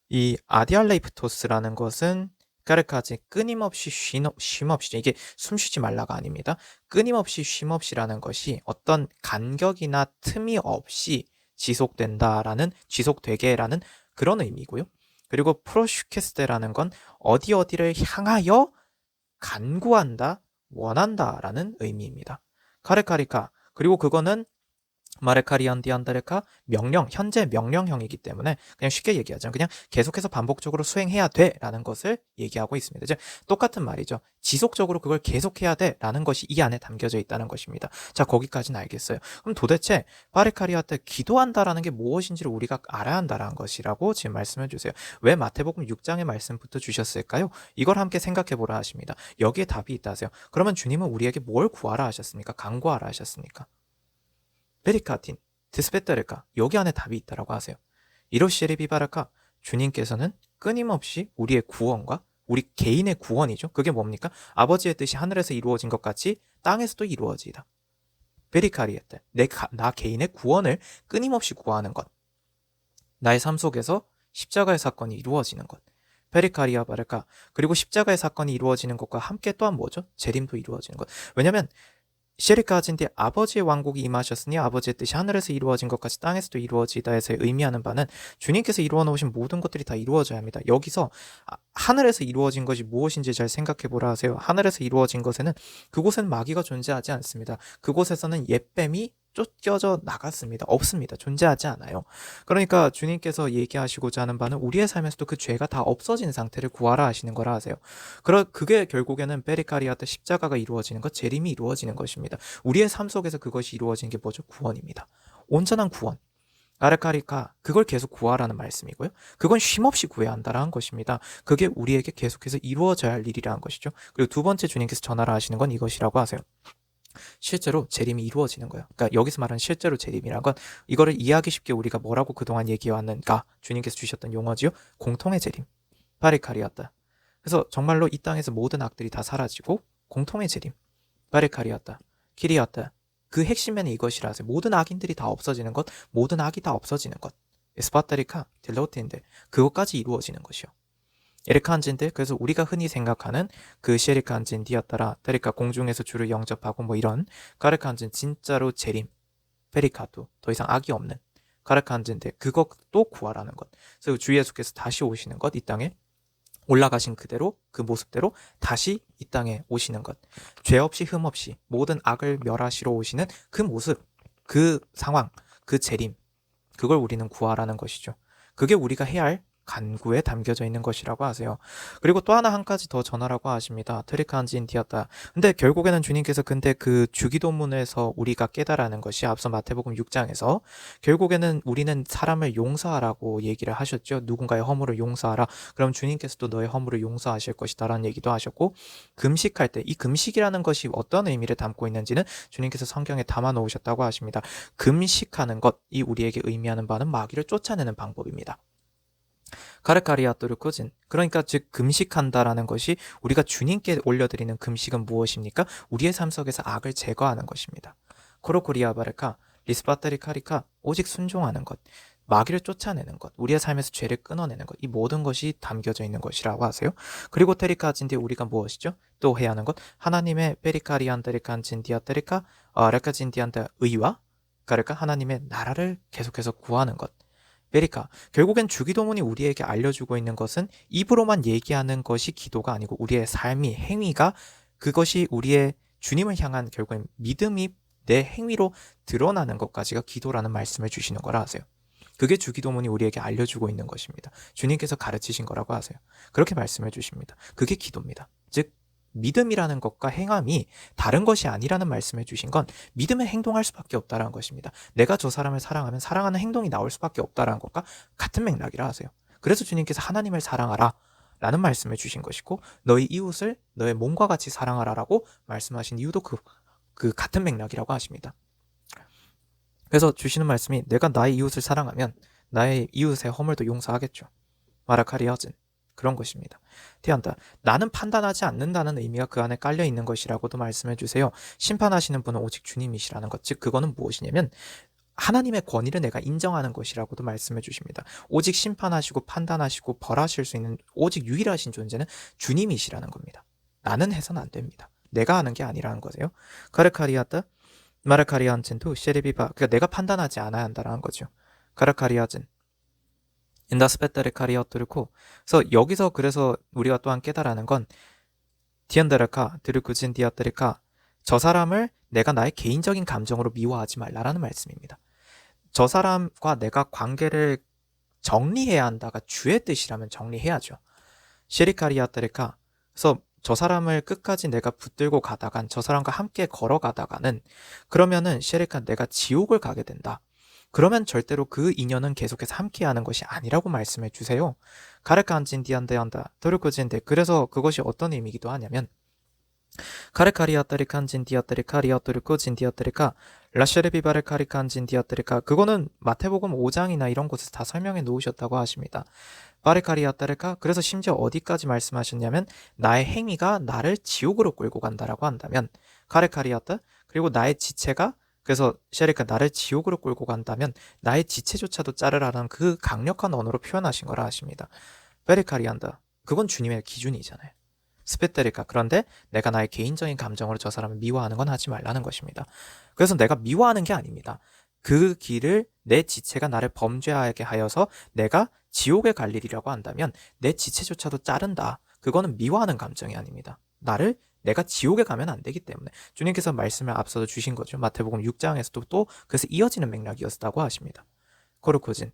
이 아디알레이프토스라는 것은 까르카지 끊임없이 쉼없이 이게 숨쉬지 말라가 아닙니다. 끊임없이 쉼없이라는 것이 어떤 간격이나 틈이 없이 지속된다라는 지속되게라는 그런 의미고요. 그리고 프로슈케스테라는 건 어디를 향하여 간구한다, 원한다라는 의미입니다. 카르카리카 그리고 그거는 마르카리안 디안다레카 명령, 현재 명령형이기 때문에 그냥 쉽게 얘기하자면 그냥 계속해서 반복적으로 수행해야 돼 라는 것을 얘기하고 있습니다. 이제 똑같은 말이죠. 지속적으로 그걸 계속해야 돼 라는 것이 이 안에 담겨져 있다는 것입니다. 자, 거기까지는 알겠어요. 그럼 도대체 바르카리아 때 기도한다라는 게 무엇인지를 우리가 알아야 한다라는 것이라고 지금 말씀해 주세요. 왜 마태복음 6장의 말씀부터 주셨을까요? 이걸 함께 생각해 보라 하십니다. 여기에 답이 있다 하세요. 그러면 주님은 우리에게 뭘 구하라 하셨습니까? 간구하라 하셨습니까? 베리카틴, 드스페타르카 여기 안에 답이 있다라고 하세요. 이로시에리 비바라카 주님께서는 끊임없이 우리의 구원과 우리 개인의 구원이죠. 그게 뭡니까? 아버지의 뜻이 하늘에서 이루어진 것 같이 땅에서도 이루어지다. 베리카리에테 나 개인의 구원을 끊임없이 구하는 것. 나의 삶 속에서 십자가의 사건이 이루어지는 것. 페리카리아 바르카 그리고 십자가의 사건이 이루어지는 것과 함께 또한 뭐죠? 재림도 이루어지는 것. 왜냐하면 시리카진디 아버지의 왕국이 임하셨으니 아버지의 뜻이 하늘에서 이루어진 것 같이 땅에서도 이루어지다에서 의미하는 바는 주님께서 이루어 놓으신 모든 것들이 다 이루어져야 합니다. 여기서 하늘에서 이루어진 것이 무엇인지 잘 생각해 보라 하세요. 하늘에서 이루어진 것에는 그곳엔 마귀가 존재하지 않습니다. 그곳에서는 옛뱀이 쫓겨져 나갔습니다. 없습니다. 존재하지 않아요. 그러니까 주님께서 얘기하시고자 하는 바는 우리의 삶에서도 그 죄가 다 없어진 상태를 구하라 하시는 거라 하세요. 그게 결국에는 베리카리아 때 십자가가 이루어지는 것, 재림이 이루어지는 것입니다. 우리의 삶 속에서 그것이 이루어지는 게 뭐죠? 구원입니다. 온전한 구원. 아르카리카 그걸 계속 구하라는 말씀이고요. 그건 쉼없이 구해야 한다라는 것입니다. 그게 우리에게 계속해서 이루어져야 할 일이라는 것이죠. 그리고 두 번째 주님께서 전하라 하시는 건 이것이라고 하세요. 실제로 재림이 이루어지는 거예요. 그러니까 여기서 말하는 실제로 재림이란 건 이거를 이해하기 쉽게 우리가 뭐라고 그동안 얘기해왔는가 주님께서 주셨던 용어지요. 공통의 재림. 바리카리았다. 그래서 정말로 이 땅에서 모든 악들이 다 사라지고 공통의 재림. 바리카리았다. 키리았다. 그 핵심에는 이것이라 하세요. 모든 악인들이 다 없어지는 것, 모든 악이 다 없어지는 것. 스파타리카 딜로트인데 그것까지 이루어지는 것이요. 에리칸진데 그래서 우리가 흔히 생각하는 그 셰리칸진디였더라. 그러니까 공중에서 주를 영접하고 뭐 이런 가르칸진 진짜로 재림, 페리카도 더 이상 악이 없는 가르칸진데 그것도 구하라는 것. 그래서 주 예수께서 다시 오시는 것, 이 땅에 올라가신 그대로 그 모습대로 다시 이 땅에 오시는 것. 죄 없이 흠 없이 모든 악을 멸하시러 오시는 그 모습, 그 상황, 그 재림. 그걸 우리는 구하라는 것이죠. 그게 우리가 해야 할 간구에 담겨져 있는 것이라고 하세요. 그리고 또 한 가지 더 전하라고 하십니다. 트리칸진디였다. 근데 결국에는 주님께서 근데 그 주기도문에서 우리가 깨달아는 것이 앞서 마태복음 6장에서 결국에는 우리는 사람을 용서하라고 얘기를 하셨죠. 누군가의 허물을 용서하라. 그럼 주님께서도 너의 허물을 용서하실 것이다 라는 얘기도 하셨고 금식할 때 이 금식이라는 것이 어떤 의미를 담고 있는지는 주님께서 성경에 담아 놓으셨다고 하십니다. 금식하는 것이 우리에게 의미하는 바는 마귀를 쫓아내는 방법입니다. 카르카리아토르코진 그러니까 즉 금식한다라는 것이 우리가 주님께 올려드리는 금식은 무엇입니까? 우리의 삶 속에서 악을 제거하는 것입니다. 코로코리아바르카 리스파타리카리카 오직 순종하는 것 마귀를 쫓아내는 것 우리의 삶에서 죄를 끊어내는 것 이 모든 것이 담겨져 있는 것이라고 하세요. 그리고 테리카진디 우리가 무엇이죠? 또 해야 하는 것 하나님의 페리카리안테리칸진디아테리카 레카진디안테 의와 그러니까 하나님의 나라를 계속해서 구하는 것 베리카 결국엔 주기도문이 우리에게 알려주고 있는 것은 입으로만 얘기하는 것이 기도가 아니고 우리의 삶이 행위가 그것이 우리의 주님을 향한 결국엔 믿음이 내 행위로 드러나는 것까지가 기도라는 말씀을 주시는 거라 하세요. 그게 주기도문이 우리에게 알려주고 있는 것입니다. 주님께서 가르치신 거라고 하세요. 그렇게 말씀해 주십니다. 그게 기도입니다. 즉 믿음이라는 것과 행함이 다른 것이 아니라는 말씀해 주신 건 믿음에 행동할 수밖에 없다는 것입니다. 내가 저 사람을 사랑하면 사랑하는 행동이 나올 수밖에 없다는 것과 같은 맥락이라 하세요. 그래서 주님께서 하나님을 사랑하라 라는 말씀해 주신 것이고 너희 이웃을 너의 몸과 같이 사랑하라라고 말씀하신 이유도 그 같은 맥락이라고 하십니다. 그래서 주시는 말씀이 내가 나의 이웃을 사랑하면 나의 이웃의 허물도 용서하겠죠. 마라카리아즌 그런 것입니다. 티안다 나는 판단하지 않는다는 의미가 그 안에 깔려 있는 것이라고도 말씀해 주세요. 심판하시는 분은 오직 주님이시라는 것. 즉 그거는 무엇이냐면 하나님의 권위를 내가 인정하는 것이라고도 말씀해 주십니다. 오직 심판하시고 판단하시고 벌하실 수 있는 오직 유일하신 존재는 주님이시라는 겁니다. 나는 해서는 안 됩니다. 내가 하는 게 아니라는 거세요. 카르카리아타 마라카리안첸도 셰리비바 그러니까 내가 판단하지 않아야 한다는 거죠. 카르카리아젠 인다스페타레 카리아토르코 그래서 여기서 그래서 우리가 또한 깨달아는 건 디안다르카 드르쿠진 디아테르카 저 사람을 내가 나의 개인적인 감정으로 미워하지 말라라는 말씀입니다. 저 사람과 내가 관계를 정리해야 한다가 주의 뜻이라면 정리해야죠. 셰리카리아테르카 그래서 저 사람을 끝까지 내가 붙들고 가다간 저 사람과 함께 걸어가다가는 그러면은 셰리카 내가 지옥을 가게 된다. 그러면 절대로 그 인연은 계속해서 함께하는 것이 아니라고 말씀해 주세요. 가르칸진 디안데안다 도르코진데 그래서 그것이 어떤 의미이기도 하냐면 카레카리아타리 칸진 디아타리 카리아토르코 진 디아타리카 라쉐르비바르 카리 칸진 디아타리카 그거는 마태복음 5장이나 이런 곳에서 다 설명해 놓으셨다고 하십니다. 바르카리아타르카 그래서 심지어 어디까지 말씀하셨냐면 나의 행위가 나를 지옥으로 끌고 간다라고 한다면 카레카리아타 그리고 나의 지체가 그래서 셰리카 나를 지옥으로 끌고 간다면 나의 지체조차도 자르라는 그 강력한 언어로 표현하신 거라 하십니다. 베리카리안다 그건 주님의 기준이잖아요. 스페테리카 그런데 내가 나의 개인적인 감정으로 저 사람을 미워하는 건 하지 말라는 것입니다. 그래서 내가 미워하는 게 아닙니다. 그 길을 내 지체가 나를 범죄하게 하여서 내가 지옥에 갈 일이라고 한다면 내 지체조차도 자른다. 그거는 미워하는 감정이 아닙니다. 내가 지옥에 가면 안 되기 때문에 주님께서 말씀을 앞서서 주신 거죠. 마태복음 6장에서도 또 그래서 이어지는 맥락이었다고 하십니다. 코르코진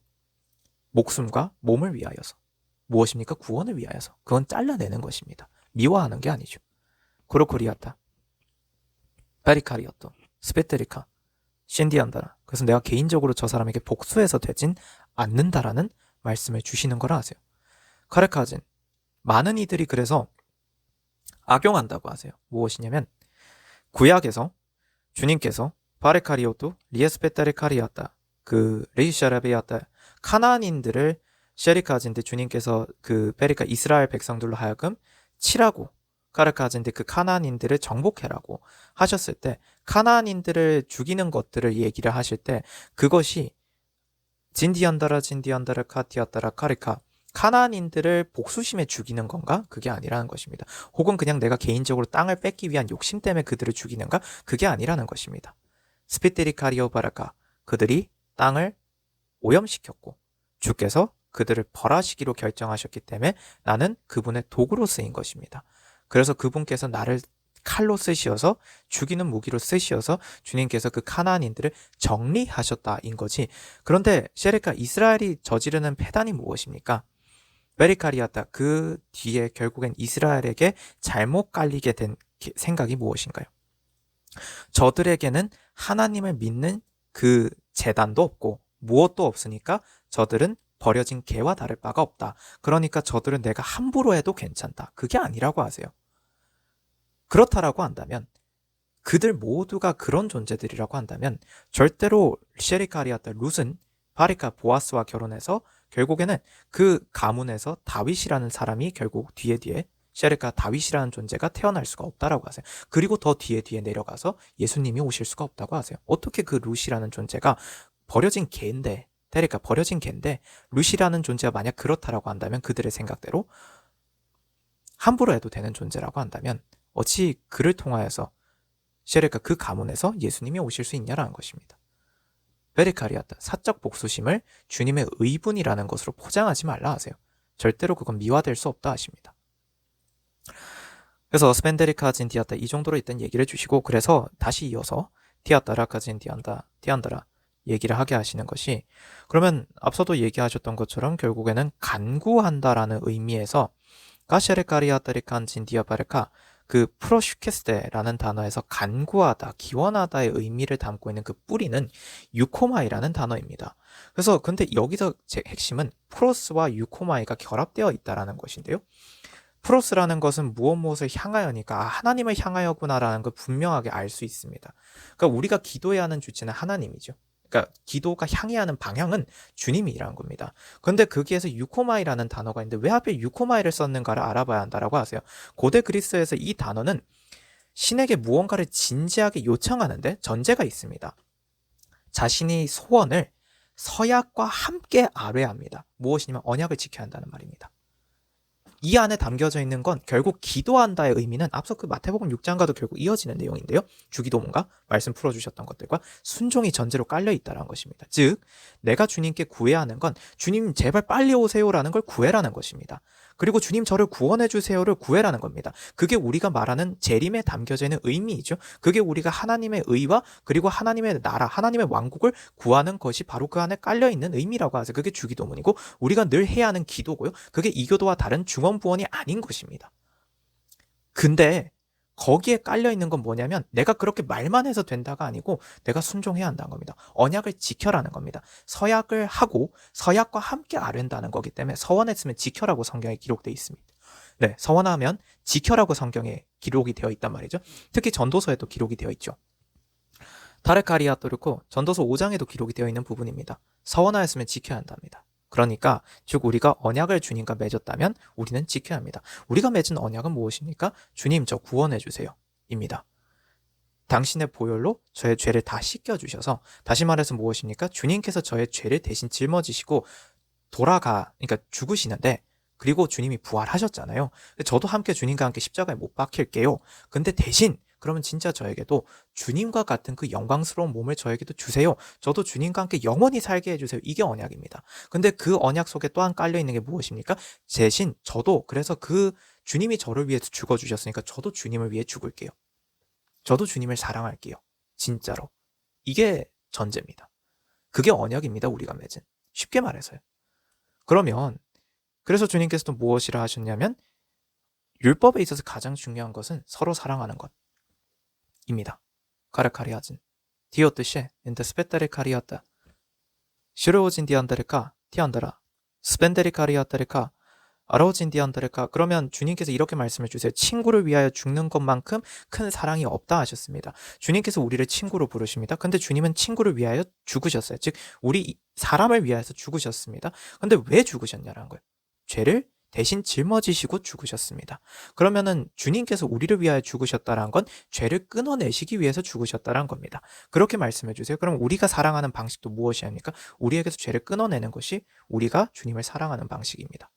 목숨과 몸을 위하여서 무엇입니까? 구원을 위하여서 그건 잘라내는 것입니다. 미워하는 게 아니죠. 코르코리아타 바리카리오토 스페테리카 신디안다라 그래서 내가 개인적으로 저 사람에게 복수해서 되진 않는다라는 말씀을 주시는 거라 하세요. 카레카진 많은 이들이 그래서 악용한다고 하세요. 무엇이냐면 구약에서 주님께서 바레카리오토 리에스페타레카리아타 그 레이샤라베아타 카나안인들을 셰리카진데 주님께서 그 베리카 이스라엘 백성들로 하여금 치라고 카르카진데 그 카나안인들을 정복해라고 하셨을 때 카나안인들을 죽이는 것들을 얘기를 하실 때 그것이 진디안다라 카티아따라 카리카 카나안인들을 복수심에 죽이는 건가? 그게 아니라는 것입니다. 혹은 그냥 내가 개인적으로 땅을 뺏기 위한 욕심 때문에 그들을 죽이는가? 그게 아니라는 것입니다. 스피테리카리오바라카 그들이 땅을 오염시켰고 주께서 그들을 벌하시기로 결정하셨기 때문에 나는 그분의 도구로 쓰인 것입니다. 그래서 그분께서 나를 칼로 쓰시어서 죽이는 무기로 쓰시어서 주님께서 그 카나안인들을 정리하셨다인 거지. 그런데 셰레카 이스라엘이 저지르는 패단이 무엇입니까? 베리카리아타 그 뒤에 결국엔 이스라엘에게 잘못 깔리게 된 생각이 무엇인가요? 저들에게는 하나님을 믿는 그 재단도 없고 무엇도 없으니까 저들은 버려진 개와 다를 바가 없다. 그러니까 저들은 내가 함부로 해도 괜찮다. 그게 아니라고 하세요. 그렇다라고 한다면 그들 모두가 그런 존재들이라고 한다면 절대로 셰리카리아타 룻은 바리카 보아스와 결혼해서 결국에는 그 가문에서 다윗이라는 사람이 결국 뒤에 셰리카 다윗이라는 존재가 태어날 수가 없다라고 하세요. 그리고 더 뒤에 내려가서 예수님이 오실 수가 없다고 하세요. 어떻게 그 룻이라는 존재가 버려진 개인데 데리카 버려진 개인데 룻이라는 존재가 만약 그렇다라고 한다면 그들의 생각대로 함부로 해도 되는 존재라고 한다면 어찌 그를 통하여서 셰레카 그 가문에서 예수님이 오실 수 있냐라는 것입니다. 베리카리아타 사적 복수심을 주님의 의분이라는 것으로 포장하지 말라 하세요. 절대로 그건 미화될 수 없다 하십니다. 그래서 스펜데리카진 디아타 이 정도로 일단 얘기를 해주시고 그래서 다시 이어서 디아타라카진 디안다라 얘기를 하게 하시는 것이 그러면 앞서도 얘기하셨던 것처럼 결국에는 간구한다라는 의미에서 가셰레카리아타리칸진 디아바르카 그 프로슈케스테라는 단어에서 간구하다, 기원하다의 의미를 담고 있는 그 뿌리는 유코마이라는 단어입니다. 그래서 근데 여기서 제 핵심은 프로스와 유코마이가 결합되어 있다라는 것인데요. 프로스라는 것은 무엇을 향하여니까 하나님을 향하여구나라는 걸 분명하게 알 수 있습니다. 그러니까 우리가 기도해야 하는 주체는 하나님이죠. 그러니까 기도가 향해야 하는 방향은 주님이라는 겁니다. 그런데 거기에서 유코마이라는 단어가 있는데 왜 하필 유코마이를 썼는가를 알아봐야 한다라고 하세요. 고대 그리스에서 이 단어는 신에게 무언가를 진지하게 요청하는데 전제가 있습니다. 자신이 소원을 서약과 함께 아뢰야 합니다. 무엇이냐면 언약을 지켜야 한다는 말입니다. 이 안에 담겨져 있는 건 결국 기도한다의 의미는 앞서 그 마태복음 6장과도 결국 이어지는 내용인데요. 주기도문과 말씀 풀어주셨던 것들과 순종이 전제로 깔려 있다는 것입니다. 즉 내가 주님께 구해야 하는 건 주님 제발 빨리 오세요라는 걸 구해라는 것입니다. 그리고 주님 저를 구원해 주세요를 구해라는 겁니다. 그게 우리가 말하는 재림에 담겨져 있는 의미이죠. 그게 우리가 하나님의 의와 그리고 하나님의 나라, 하나님의 왕국을 구하는 것이 바로 그 안에 깔려 있는 의미라고 하세요. 그게 주기도문이고 우리가 늘 해야 하는 기도고요. 그게 이교도와 다른 중언부언이 아닌 것입니다. 근데 거기에 깔려 있는 건 뭐냐면 내가 그렇게 말만 해서 된다가 아니고 내가 순종해야 한다는 겁니다. 언약을 지켜라는 겁니다. 서약을 하고 서약과 함께 아른다는 거기 때문에 서원했으면 지켜라고 성경에 기록되어 있습니다. 네, 서원하면 지켜라고 성경에 기록이 되어 있단 말이죠. 특히 전도서에도 기록이 되어 있죠. 다르카리아 또르코 전도서 5장에도 기록이 되어 있는 부분입니다. 서원하였으면 지켜야 한답니다. 그러니까 즉 우리가 언약을 주님과 맺었다면 우리는 지켜야 합니다. 우리가 맺은 언약은 무엇입니까? 주님 저 구원해 주세요 입니다. 당신의 보혈로 저의 죄를 다 씻겨주셔서 다시 말해서 무엇입니까? 주님께서 저의 죄를 대신 짊어지시고 그러니까 죽으시는데 그리고 주님이 부활하셨잖아요. 저도 함께 주님과 함께 십자가에 못 박힐게요. 근데 대신 그러면 진짜 저에게도 주님과 같은 그 영광스러운 몸을 저에게도 주세요. 저도 주님과 함께 영원히 살게 해주세요. 이게 언약입니다. 근데 그 언약 속에 또한 깔려있는 게 무엇입니까? 대신 저도 그래서 그 주님이 저를 위해서 죽어주셨으니까 저도 주님을 위해 죽을게요. 저도 주님을 사랑할게요. 진짜로. 이게 전제입니다. 그게 언약입니다. 우리가 맺은. 쉽게 말해서요. 그러면 그래서 주님께서도 무엇이라 하셨냐면 율법에 있어서 가장 중요한 것은 서로 사랑하는 것. 입니다. 가르카리아진 디오트셰 엔드 스페타리 카리아타 슈르오진 디안다르카 티안다라 스펜데리 카리아타르카 아로진 디안다르카 그러면 주님께서 이렇게 말씀해 주세요. 친구를 위하여 죽는 것만큼 큰 사랑이 없다 하셨습니다. 주님께서 우리를 친구로 부르십니다. 근데 주님은 친구를 위하여 죽으셨어요. 즉 우리 사람을 위하여서 죽으셨습니다. 근데 왜 죽으셨냐라는 거예요. 죄를 대신 짊어지시고 죽으셨습니다. 그러면은 주님께서 우리를 위하여 죽으셨다는 건 죄를 끊어내시기 위해서 죽으셨다는 겁니다. 그렇게 말씀해 주세요. 그럼 우리가 사랑하는 방식도 무엇이합니까? 우리에게서 죄를 끊어내는 것이 우리가 주님을 사랑하는 방식입니다.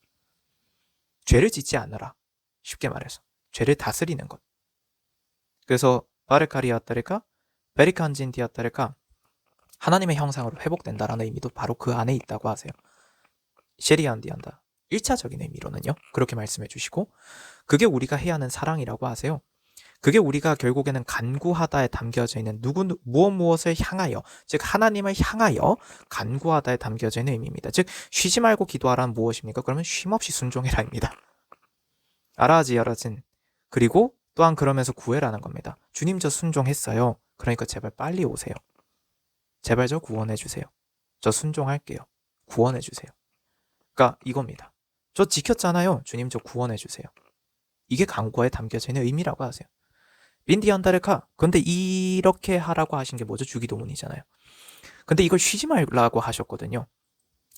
죄를 짓지 않으라. 쉽게 말해서 죄를 다스리는 것. 그래서 바르카리아따레카 베리칸진 디아따레카 하나님의 형상으로 회복된다라는 의미도 바로 그 안에 있다고 하세요. 셰리안디안다 1차적인 의미로는요. 그렇게 말씀해 주시고 그게 우리가 해야 하는 사랑이라고 하세요. 그게 우리가 결국에는 간구하다에 담겨져 있는 무엇을 향하여 즉 하나님을 향하여 간구하다에 담겨져 있는 의미입니다. 즉 쉬지 말고 기도하라는 무엇입니까? 그러면 쉼없이 순종해라입니다. 아라지 여러진 그리고 또한 그러면서 구해라는 겁니다. 주님 저 순종했어요. 그러니까 제발 빨리 오세요. 제발 저 구원해 주세요. 저 순종할게요. 구원해 주세요. 그러니까 이겁니다. 저 지켰잖아요. 주님 저 구원해 주세요. 이게 간구에 담겨져 있는 의미라고 하세요. 빈디안다르카 근데 이렇게 하라고 하신 게 뭐죠? 주기도문이잖아요. 근데 이걸 쉬지 말라고 하셨거든요.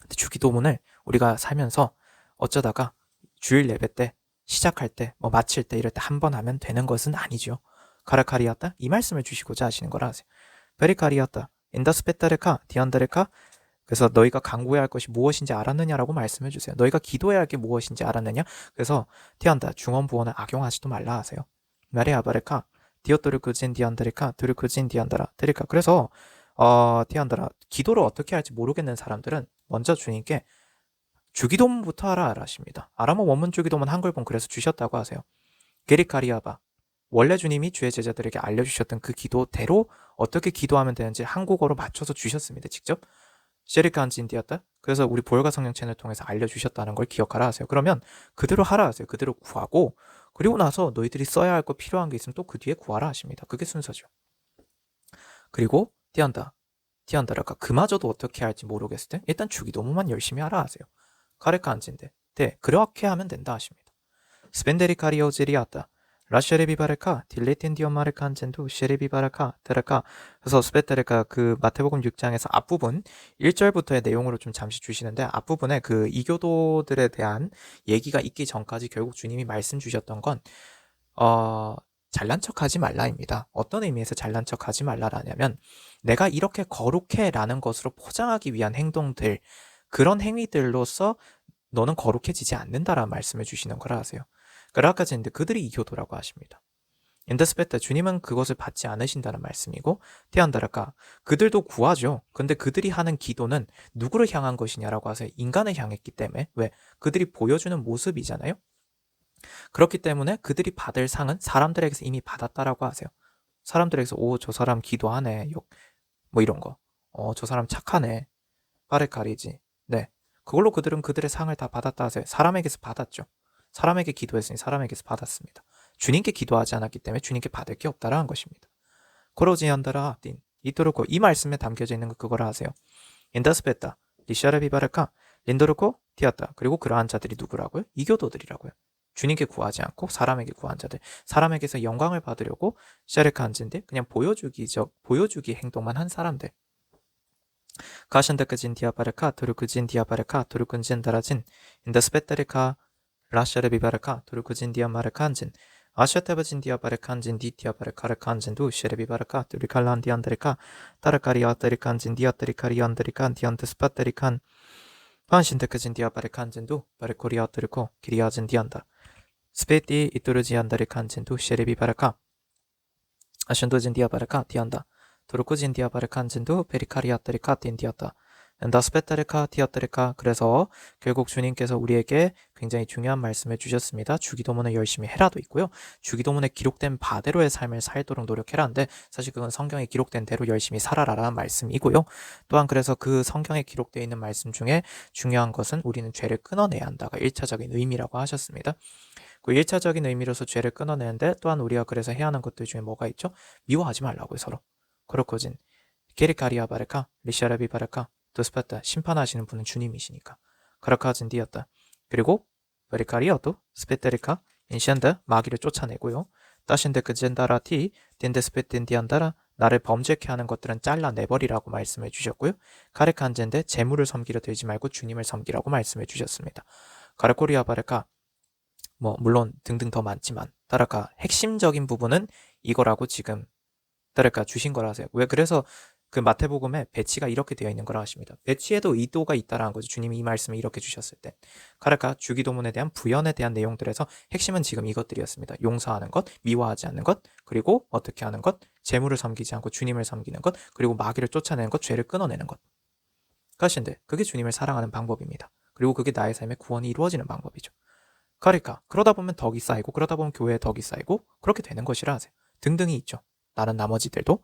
근데 주기도문을 우리가 살면서 어쩌다가 주일 예배 때 시작할 때 마칠 때 이럴 때 한 번 하면 되는 것은 아니죠. 가라카리았다 이 말씀을 주시고자 하시는 거라 하세요. 베리카리았다 인다스페타르카 디안다르카 그래서 너희가 간구해야 할 것이 무엇인지 알았느냐라고 말씀해 주세요. 너희가 기도해야 할 게 무엇인지 알았느냐? 그래서 티안다 중언부언을 악용하지도 말라 하세요. 마리아바르카 디오토르쿠진 디안다르카 도르쿠진 디안다라 드리카 그래서 티안다라 기도를 어떻게 할지 모르겠는 사람들은 먼저 주님께 주기도문부터 하라 하십니다. 아람어 원문 주기도문 한글본 그래서 주셨다고 하세요. 게리카리아바 원래 주님이 주의 제자들에게 알려주셨던 그 기도대로 어떻게 기도하면 되는지 한국어로 맞춰서 주셨습니다. 직접. 셰리칸진디였다. 그래서 우리 보혈과 성령 채널 통해서 알려주셨다는 걸 기억하라 하세요. 그러면 그대로 하라 하세요. 그대로 구하고 그리고 나서 너희들이 써야 할 거 필요한 게 있으면 또 그 뒤에 구하라 하십니다. 그게 순서죠. 그리고 티안다라가 그마저도 어떻게 할지 모르겠을 때 일단 주기도문만 열심히 하라 하세요. 카레카 안진데 네, 그렇게 하면 된다 하십니다. 스펜데리 카리오지리아다 라쉐레비 바레카 딜레텐디오 마레카 안젠도 쉐레비 바라카 테라카. 그래서 스페테레가 그 마태복음 6장에서 앞부분 1절부터의 내용으로 좀 잠시 주시는데, 앞부분에 그 이교도들에 대한 얘기가 있기 전까지 결국 주님이 말씀 주셨던 건 잘난 척하지 말라입니다. 어떤 의미에서 잘난 척하지 말라라냐면, 내가 이렇게 거룩해라는 것으로 포장하기 위한 행동들, 그런 행위들로서 너는 거룩해지지 않는다라는 말씀을 주시는 거라 하세요. 그러니까 아까 전에 그들이 이교도라고 하십니다. 인더스페타 주님은 그것을 받지 않으신다는 말씀이고, 티안다라카 그들도 구하죠. 근데 그들이 하는 기도는 누구를 향한 것이냐라고 하세요. 인간을 향했기 때문에. 왜? 그들이 보여주는 모습이잖아요. 그렇기 때문에 그들이 받을 상은 사람들에게서 이미 받았다라고 하세요. 사람들에게서 저 사람 기도하네, 뭐 이런 거. 저 사람 착하네, 바레카리지. 네, 그걸로 그들은 그들의 상을 다 받았다 하세요. 사람에게서 받았죠. 사람에게 기도했으니 사람에게서 받았습니다. 주님께 기도하지 않았기 때문에 주님께 받을 게 없다라는 것입니다. 코로지안다라 딘 이토르코, 이 말씀에 담겨져 있는 거 그거라 하세요. 인다스페타 리샤레비바르카 린도르코 티았다. 그리고 그러한 자들이 누구라고요? 이교도들이라고요. 주님께 구하지 않고 사람에게 구한 자들, 사람에게서 영광을 받으려고 샤르카 안진데 그냥 보여주기 행동만 한 사람들. 가šan다크진 디아바르카 도르크진 디아바르카 도르kun진 다라진 인다스페타르카 라샤레비바르카 도르크진 디아마르카 안진 아샤테바진 디아바르카 안진 디티아바르카르카 안진도 쉐레비바르카 도르칼란 디안다르카 타르카리아타르카 안진 디아타리카리안다르카 디안드스파타리칸 판신테크진 디아바르카 안진도 바르코리아타르코 기리아진 디안다 스페티 이토르지안다르카 안진도 쉐레비바르카 아션도진 디아바르카 디안다 도르코진 디아바르카 안진도 베리카리아타르카 딘디았다 엔다스페타르카 티아타르카. 그래서 결국 주님께서 우리에게 굉장히 중요한 말씀을 주셨습니다. 주기도문을 열심히 해라도 있고요. 주기도문에 기록된 바대로의 삶을 살도록 노력해라는데, 사실 그건 성경에 기록된 대로 열심히 살아라라는 말씀이고요. 또한 그래서 그 성경에 기록되어 있는 말씀 중에 중요한 것은 우리는 죄를 끊어내야 한다가 1차적인 의미라고 하셨습니다. 그 1차적인 의미로서 죄를 끊어내는데, 또한 우리가 그래서 해야 하는 것들 중에 뭐가 있죠? 미워하지 말라고요, 서로. 그렇거진 게리카리아 바르카 리샤라비 바르카 도스파타. 심판하시는 분은 주님이시니까. 카라카진디였다. 그리고 베리카리어도 스페테리카 인시안다. 마귀를 쫓아내고요. 따신데 그젠다라티 딘데스페텐디안다라. 나를 범죄케 하는 것들은 잘라내버리라고 말씀해 주셨고요. 카레칸젠데 재물을 섬기려 들지 말고 주님을 섬기라고 말씀해 주셨습니다. 가르코리아 바르카 물론 등등 더 많지만 따라가 핵심적인 부분은 이거라고 지금 따라가 주신 거라 하세요. 왜? 그래서 그 마태복음에 배치가 이렇게 되어 있는 거라 하십니다. 배치에도 의도가 있다라는 거죠. 주님이 이 말씀을 이렇게 주셨을 때. 카라카 주기도문에 대한 부연에 대한 내용들에서 핵심은 지금 이것들이었습니다. 용서하는 것, 미워하지 않는 것, 그리고 어떻게 하는 것, 재물을 섬기지 않고 주님을 섬기는 것, 그리고 마귀를 쫓아내는 것, 죄를 끊어내는 것. 그것인데 그게 주님을 사랑하는 방법입니다. 그리고 그게 나의 삶의 구원이 이루어지는 방법이죠. 그러니까 그러다 보면 덕이 쌓이고, 그러다 보면 교회에 덕이 쌓이고, 그렇게 되는 것이라 하세요. 등등이 있죠. 나는 나머지들도.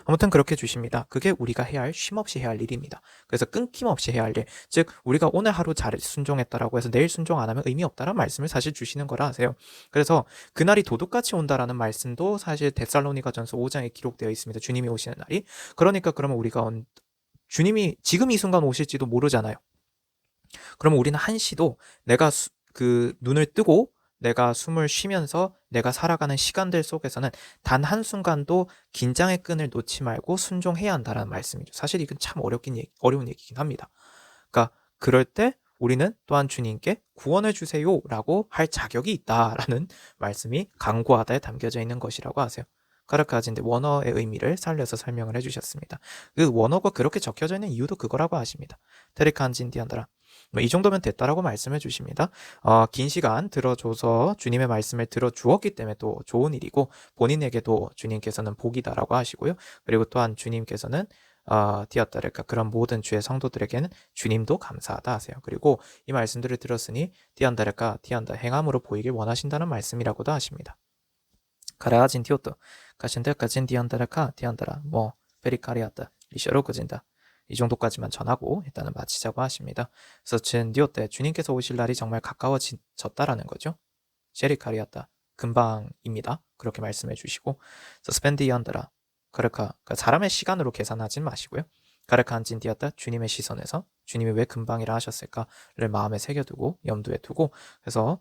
아무튼 그렇게 주십니다. 그게 우리가 해야 할, 쉼없이 해야 할 일입니다. 그래서 끊김없이 해야 할 일, 즉 우리가 오늘 하루 잘 순종했다라고 해서 내일 순종 안 하면 의미 없다라는 말씀을 사실 주시는 거라 하세요. 그래서 그날이 도둑같이 온다라는 말씀도 사실 데살로니가전서 5장에 기록되어 있습니다. 주님이 오시는 날이. 그러니까 그러면 우리가 주님이 지금 이 순간 오실지도 모르잖아요. 그러면 우리는 한시도 내가 그 눈을 뜨고 내가 숨을 쉬면서 내가 살아가는 시간들 속에서는 단 한순간도 긴장의 끈을 놓지 말고 순종해야 한다는 말씀이죠. 사실 이건 참 어려운 얘기긴 합니다. 그러니까 그럴 때 우리는 또한 주님께 구원해 주세요라고 할 자격이 있다라는 말씀이 강구하다에 담겨져 있는 것이라고 하세요. 카르카진데 원어의 의미를 살려서 설명을 해주셨습니다. 그 원어가 그렇게 적혀져 있는 이유도 그거라고 하십니다. 테리칸진디안다라. 이 정도면 됐다라고 말씀해 주십니다. 긴 시간 들어줘서 주님의 말씀을 들어주었기 때문에 또 좋은 일이고, 본인에게도 주님께서는 복이다라고 하시고요. 그리고 또한 주님께서는 디아따르카 그런 모든 주의 성도들에게는 주님도 감사하다 하세요. 그리고 이 말씀들을 들었으니 디안다르카 디안다 행함으로 보이길 원하신다는 말씀이라고도 하십니다. 가라진 티오토 가신데까진 디안다르카 디안다라 베리카리아타 리셔로그진다. 이 정도까지만 전하고 일단은 마치자고 하십니다. 그래서 젠디오 때 주님께서 오실 날이 정말 가까워졌다라는 거죠. 셰리카리아타 금방입니다. 그렇게 말씀해 주시고 스펜디언드라 그러니까 사람의 시간으로 계산하지 마시고요. 가르카 한진디었다 주님의 시선에서 주님이 왜 금방이라 하셨을까를 마음에 새겨두고 염두에 두고 그래서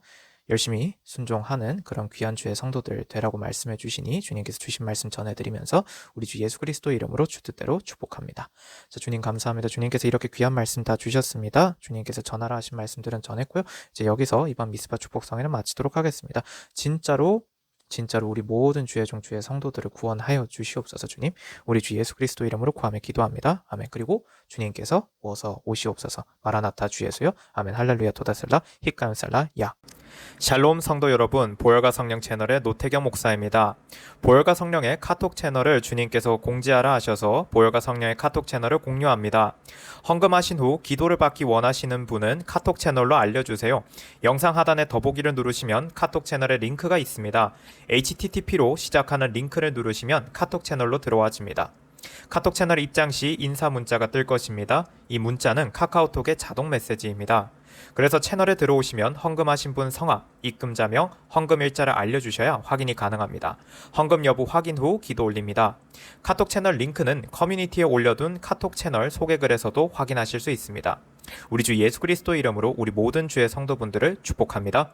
열심히 순종하는 그런 귀한 주의 성도들 되라고 말씀해 주시니 주님께서 주신 말씀 전해드리면서 우리 주 예수 그리스도의 이름으로 주 뜻대로 축복합니다. 자, 주님 감사합니다. 주님께서 이렇게 귀한 말씀 다 주셨습니다. 주님께서 전하라 하신 말씀들은 전했고요. 이제 여기서 이번 미스바 축복성회는 마치도록 하겠습니다. 진짜로 우리 모든 주의 종 주의 성도들을 구원하여 주시옵소서. 주님 우리 주 예수 그리스도 이름으로 구하며 기도합니다. 아멘. 그리고 주님께서 어서 오시옵소서. 마라나타 주 예수여. 아멘. 할렐루야 토다슬라 히카운살라 야. 샬롬 성도 여러분, 보혈과 성령 채널의 노태경 목사입니다. 보혈과 성령의 카톡 채널을 주님께서 공지하라 하셔서 보혈과 성령의 카톡 채널을 공유합니다. 헌금하신 후 기도를 받기 원하시는 분은 카톡 채널로 알려주세요. 영상 하단에 더보기를 누르시면 카톡 채널의 링크가 있습니다. http로 시작하는 링크를 누르시면 카톡 채널로 들어와집니다. 카톡 채널 입장 시 인사 문자가 뜰 것입니다. 이 문자는 카카오톡의 자동 메시지입니다. 그래서 채널에 들어오시면 헌금하신 분 성함, 입금자명, 헌금 일자를 알려주셔야 확인이 가능합니다. 헌금 여부 확인 후 기도 올립니다. 카톡 채널 링크는 커뮤니티에 올려둔 카톡 채널 소개글에서도 확인하실 수 있습니다. 우리 주 예수 그리스도 이름으로 우리 모든 주의 성도분들을 축복합니다.